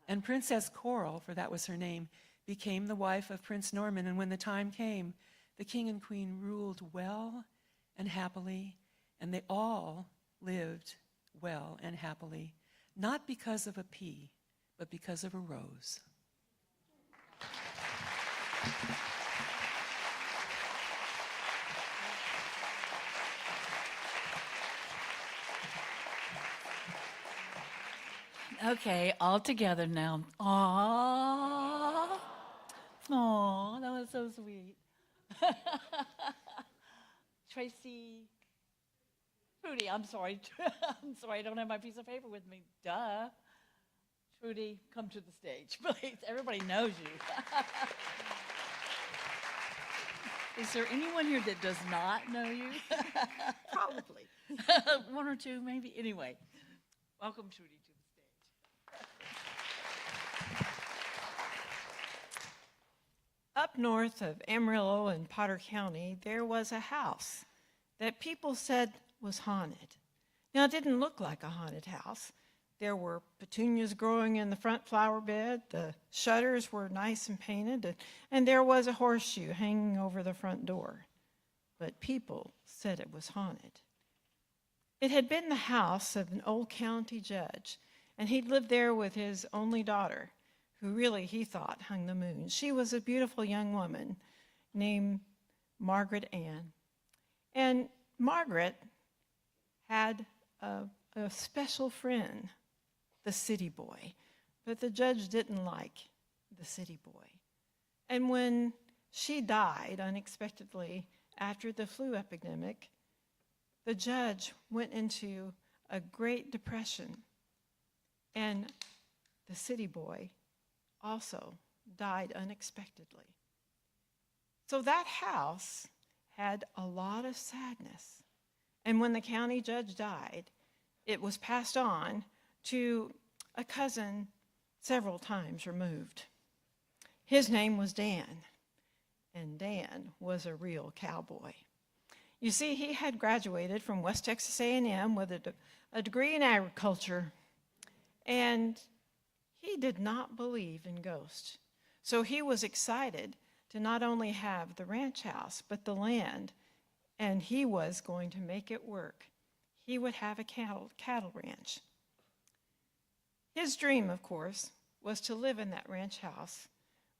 [SPEAKER 5] And Princess Coral, for that was her name, became the wife of Prince Norman, and when the time came, the king and queen ruled well and happily, and they all lived well and happily, not because of a pea, but because of a rose.
[SPEAKER 19] Okay, all together now. Aww. Aww, that was so sweet. Tracy. Trudy, I'm sorry. I'm sorry, I don't have my piece of paper with me. Duh. Trudy, come to the stage, please. Everybody knows you. Is there anyone here that does not know you? Probably. One or two, maybe. Anyway, welcome, Trudy, to the stage.
[SPEAKER 15] Up north of Amarillo in Potter County, there was a house that people said was haunted. Now, it didn't look like a haunted house. There were petunias growing in the front flower bed, the shutters were nice and painted, and there was a horseshoe hanging over the front door. But people said it was haunted. It had been the house of an old county judge, and he'd lived there with his only daughter, who really, he thought, hung the moon. She was a beautiful young woman named Margaret Ann. And Margaret had a special friend, the city boy, but the judge didn't like the city boy. And when she died unexpectedly after the flu epidemic, the judge went into a great depression, and the city boy also died unexpectedly. So that house had a lot of sadness. And when the county judge died, it was passed on to a cousin several times removed. His name was Dan, and Dan was a real cowboy. You see, he had graduated from West Texas A&M with a degree in agriculture, and he did not believe in ghosts. So he was excited to not only have the ranch house, but the land, and he was going to make it work. He would have a cattle ranch. His dream, of course, was to live in that ranch house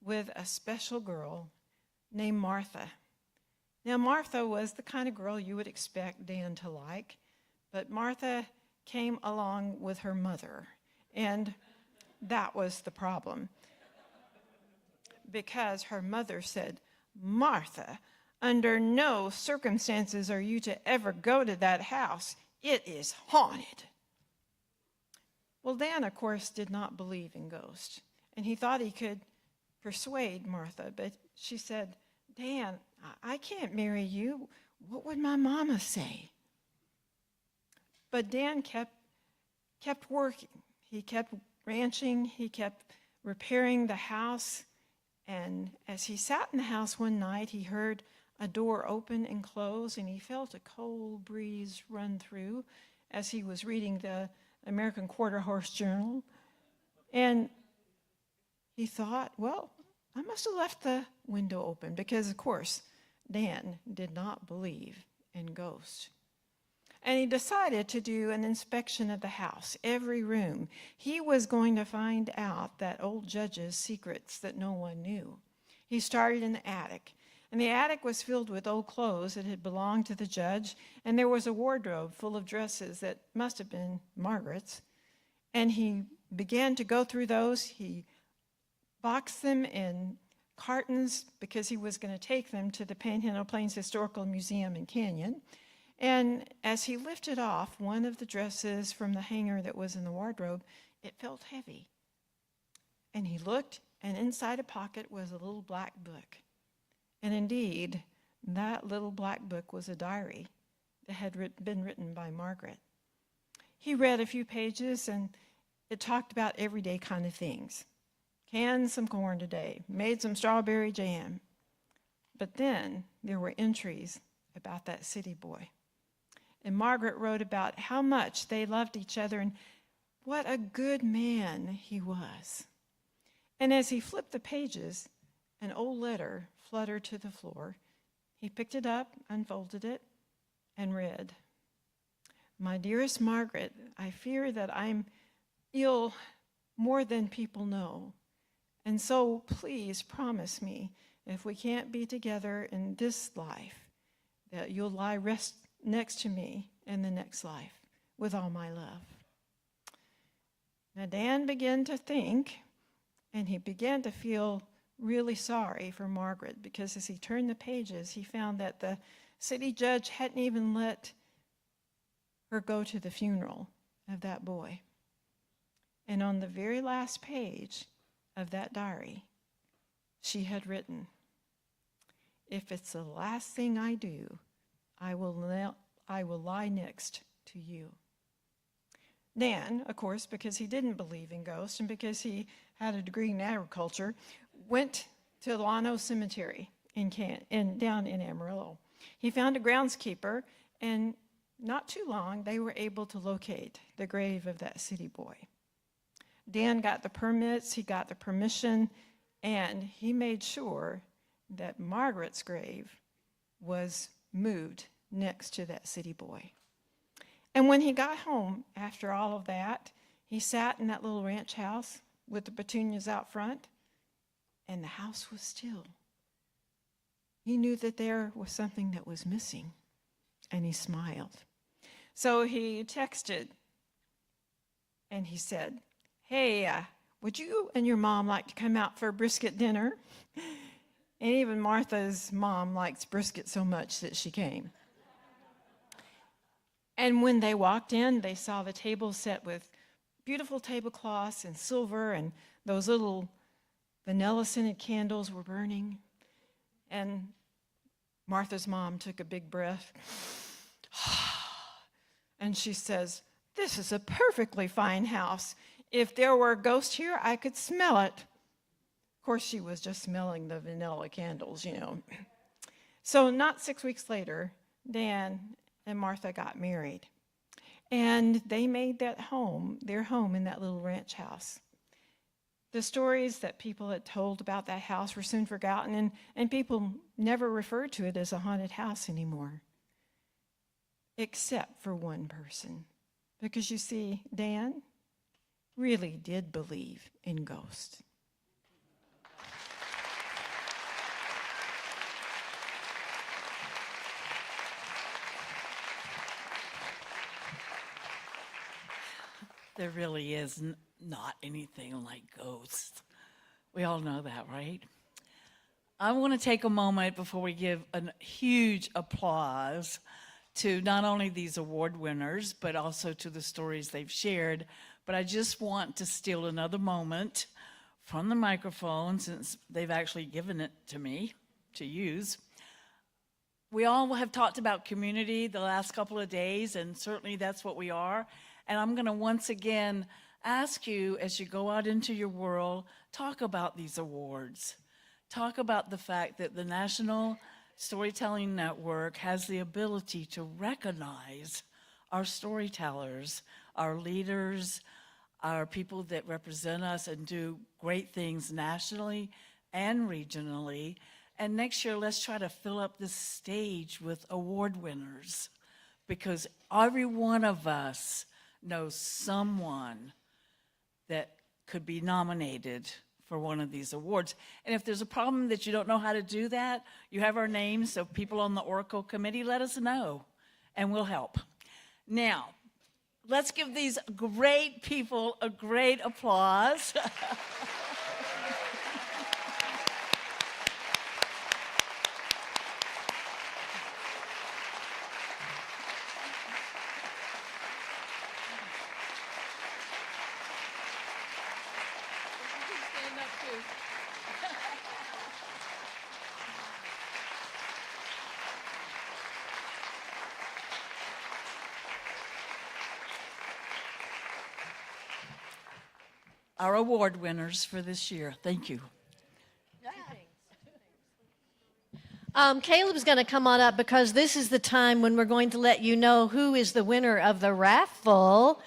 [SPEAKER 15] with a special girl named Martha. Now, Martha was the kind of girl you would expect Dan to like, but Martha came along with her mother, and that was the problem. Because her mother said, "Martha, under no circumstances are you to ever go to that house. It is haunted." Well, Dan, of course, did not believe in ghosts, and he thought he could persuade Martha, but she said, Dan, I can't marry you. What would my mama say? But Dan kept working. He kept ranching. He kept repairing the house. And as he sat in the house one night, he heard a door open and close, and he felt a cold breeze run through as he was reading the American Quarter Horse Journal. And he thought, well, I must have left the window open because, of course, Dan did not believe in ghosts. And he decided to do an inspection of the house, every room. He was going to find out that old judge's secrets that no one knew. He started in the attic, and the attic was filled with old clothes that had belonged to the judge, and there was a wardrobe full of dresses that must have been Margaret's. And he began to go through those. He boxed them in cartons because he was going to take them to the Panhandle Plains Historical Museum in Canyon. And as he lifted off one of the dresses from the hanger that was in the wardrobe, it felt heavy. And he looked, and inside a pocket was a little black book. And indeed, that little black book was a diary that had been written by Margaret. He read a few pages, and it talked about everyday kind of things. Canned some corn today, made some strawberry jam. But then there were entries about that city boy. And Margaret wrote about how much they loved each other and what a good man he was. And as he flipped the pages, an old letter fluttered to the floor. He picked it up, unfolded it, and read, "My dearest Margaret, I fear that I'm ill more than people know. And so please promise me, if we can't be together in this life, that you'll lie rest next to me in the next life with all my love." Now Dan began to think, and he began to feel really sorry for Margaret, because as he turned the pages, he found that the city judge hadn't even let her go to the funeral of that boy. And on the very last page of that diary, she had written, "If it's the last thing I do, I will lie next to you." Dan, of course, because he didn't believe in ghosts and because he had a degree in agriculture, went to Llano Cemetery down in Amarillo. He found a groundskeeper, and not too long, they were able to locate the grave of that city boy. Dan got the permits, he got the permission, and he made sure that Margaret's grave was moved next to that city boy. And when he got home after all of that, he sat in that little ranch house with the petunias out front, and the house was still. He knew that there was something that was missing, and he smiled. So he texted, and he said, "Hey, would you and your mom like to come out for a brisket dinner?" And even Martha's mom likes brisket so much that she came. And when they walked in, they saw the table set with beautiful tablecloths and silver, and those little vanilla-scented candles were burning. And Martha's mom took a big breath. And she says, "This is a perfectly fine house. If there were a ghost here, I could smell it." Of course, she was just smelling the vanilla candles, you know. So not 6 weeks later, Dan and Martha got married. And they made that home, their home in that little ranch house. The stories that people had told about that house were soon forgotten, and people never referred to it as a haunted house anymore. Except for one person. Because you see, Dan really did believe in ghosts.
[SPEAKER 19] There really is not anything like ghosts. We all know that, right? I want to take a moment before we give a huge applause to not only these award winners, but also to the stories they've shared. But I just want to steal another moment from the microphone, since they've actually given it to me to use. We all have talked about community the last couple of days, and certainly that's what we are. And I'm going to once again ask you, as you go out into your world, talk about these awards. Talk about the fact that the National Storytelling Network has the ability to recognize our storytellers, our leaders, our people that represent us and do great things nationally and regionally. And next year, let's try to fill up this stage with award winners, because every one of us knows someone that could be nominated for one of these awards. And if there's a problem that you don't know how to do that, you have our names, so people on the Oracle committee, let us know, and we'll help. Now, let's give these great people a great applause. Our award winners for this year. Thank you.
[SPEAKER 1] Caleb's going to come on up because this is the time when we're going to let you know who is the winner of the raffle.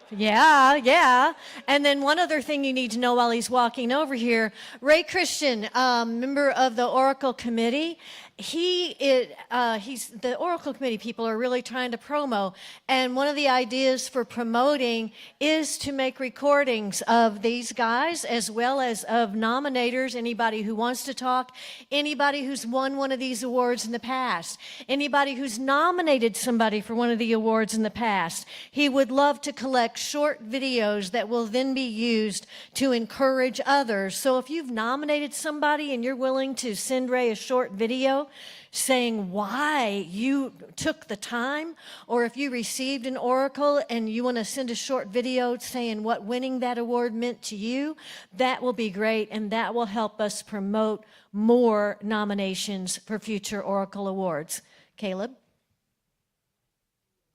[SPEAKER 1] Yeah. And then one other thing you need to know while he's walking over here, Ray Christian, member of the Oracle Committee, he's the Oracle Committee people are really trying to promo, and one of the ideas for promoting is to make recordings of these guys as well as of nominators, anybody who wants to talk, anybody who's won one of these awards in the past, anybody who's nominated somebody for one of the awards in the past. He would love to collect short videos that will then be used to encourage others. So if you've nominated somebody and you're willing to send Ray a short video saying why you took the time, or if you received an Oracle and you want to send a short video saying what winning that award meant to you, that will be great, and that will help us promote more nominations for future Oracle Awards. Caleb?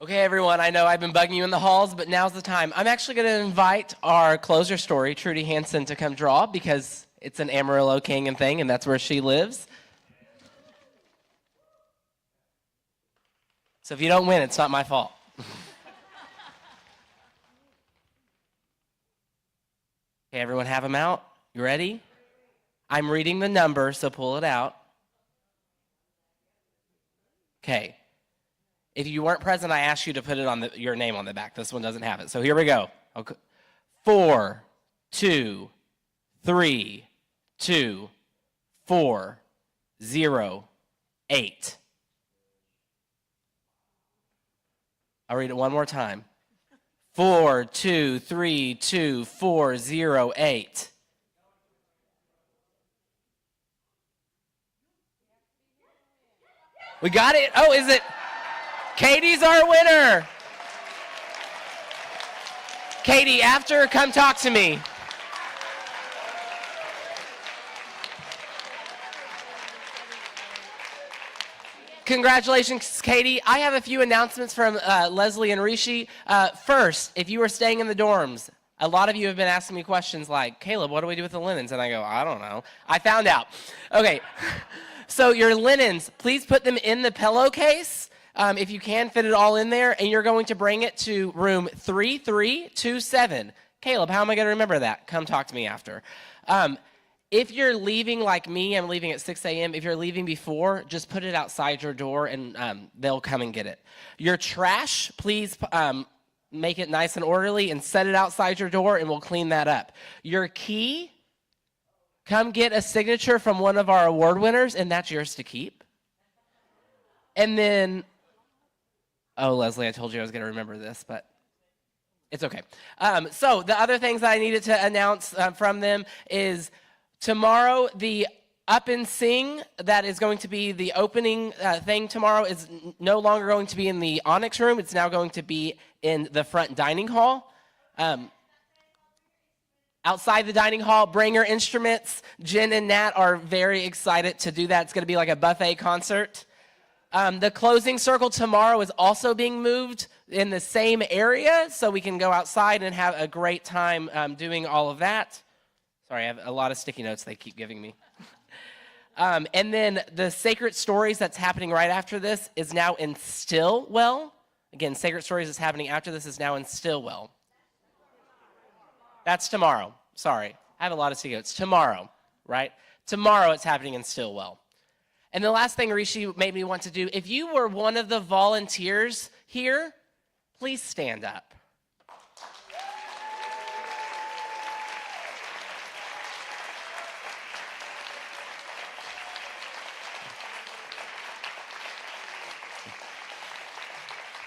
[SPEAKER 20] Okay, everyone, I know I've been bugging you in the halls, but now's the time. I'm actually going to invite our closer story, Trudy Hansen, to come draw, because it's an Amarillo Canyon thing, and that's where she lives. So if you don't win, it's not my fault. Okay, everyone have them out? You ready? I'm reading the number, so pull it out. Okay. If you weren't present, I asked you to put it on your name on the back. This one doesn't have it. So here we go. Okay. 4, 2, 3, 2, 4, 0, 8. I'll read it one more time. 4, 2, 3, 2, 4, 0, 8. We got it. Oh, is it? Katie's our winner. Katie, after, come talk to me. Congratulations, Katie. I have a few announcements from Leslie and Rishi. First, if you are staying in the dorms, a lot of you have been asking me questions like, Caleb, what do we do with the linens? And I go, I don't know. I found out. Okay, so your linens, please put them in the pillowcase. If you can, fit it all in there, and you're going to bring it to room 3327. Caleb, how am I going to remember that? Come talk to me after. If you're leaving like me, I'm leaving at 6 a.m. If you're leaving before, just put it outside your door, and they'll come and get it. Your trash, please make it nice and orderly and set it outside your door, and we'll clean that up. Your key, come get a signature from one of our award winners, and that's yours to keep. And then, oh, Leslie, I told you I was going to remember this, but it's okay. So the other things that I needed to announce from them is tomorrow, the Up and Sing, that is going to be the opening thing tomorrow, is no longer going to be in the Onyx room. It's now going to be in the front dining hall. Outside the dining hall, bring your instruments. Jen and Nat are very excited to do that. It's going to be like a buffet concert. The closing circle tomorrow is also being moved in the same area, so we can go outside and have a great time doing all of that. Sorry, I have a lot of sticky notes they keep giving me. And then the Sacred Stories that's happening right after this is now in Stillwell. Again, Sacred Stories is happening after this is now in Stillwell. That's tomorrow. Sorry, I have a lot of sticky notes. Tomorrow, right? Tomorrow it's happening in Stillwell. And the last thing Rishi made me want to do, if you were one of the volunteers here, please stand up.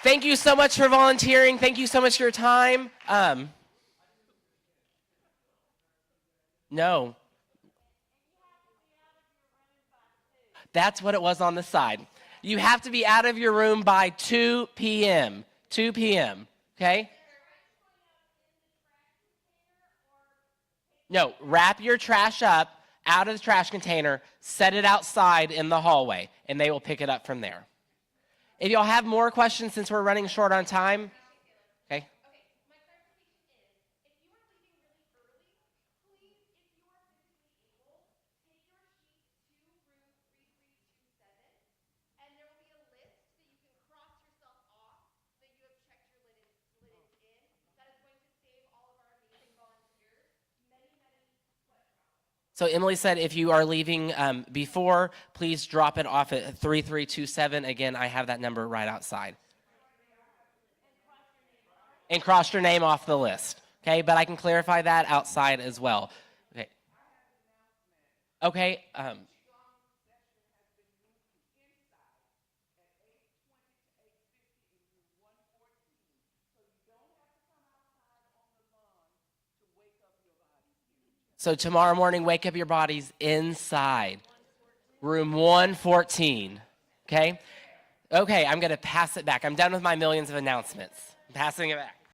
[SPEAKER 20] Thank you so much for volunteering. Thank you so much for your time. No. That's what it was on the side. You have to be out of your room by 2 p.m. 2 p.m., okay? No, wrap your trash up out of the trash container, set it outside in the hallway, and they will pick it up from there. If y'all have more questions since we're running short on time, okay? So Emily said if you are leaving before, please drop it off at 3327. Again, I have that number right outside. And cross your name off the list, okay? But I can clarify that outside as well. Okay. Okay. So tomorrow morning, wake up your bodies inside. Room 114, okay? Okay, I'm going to pass it back. I'm done with my millions of announcements. I'm passing it back.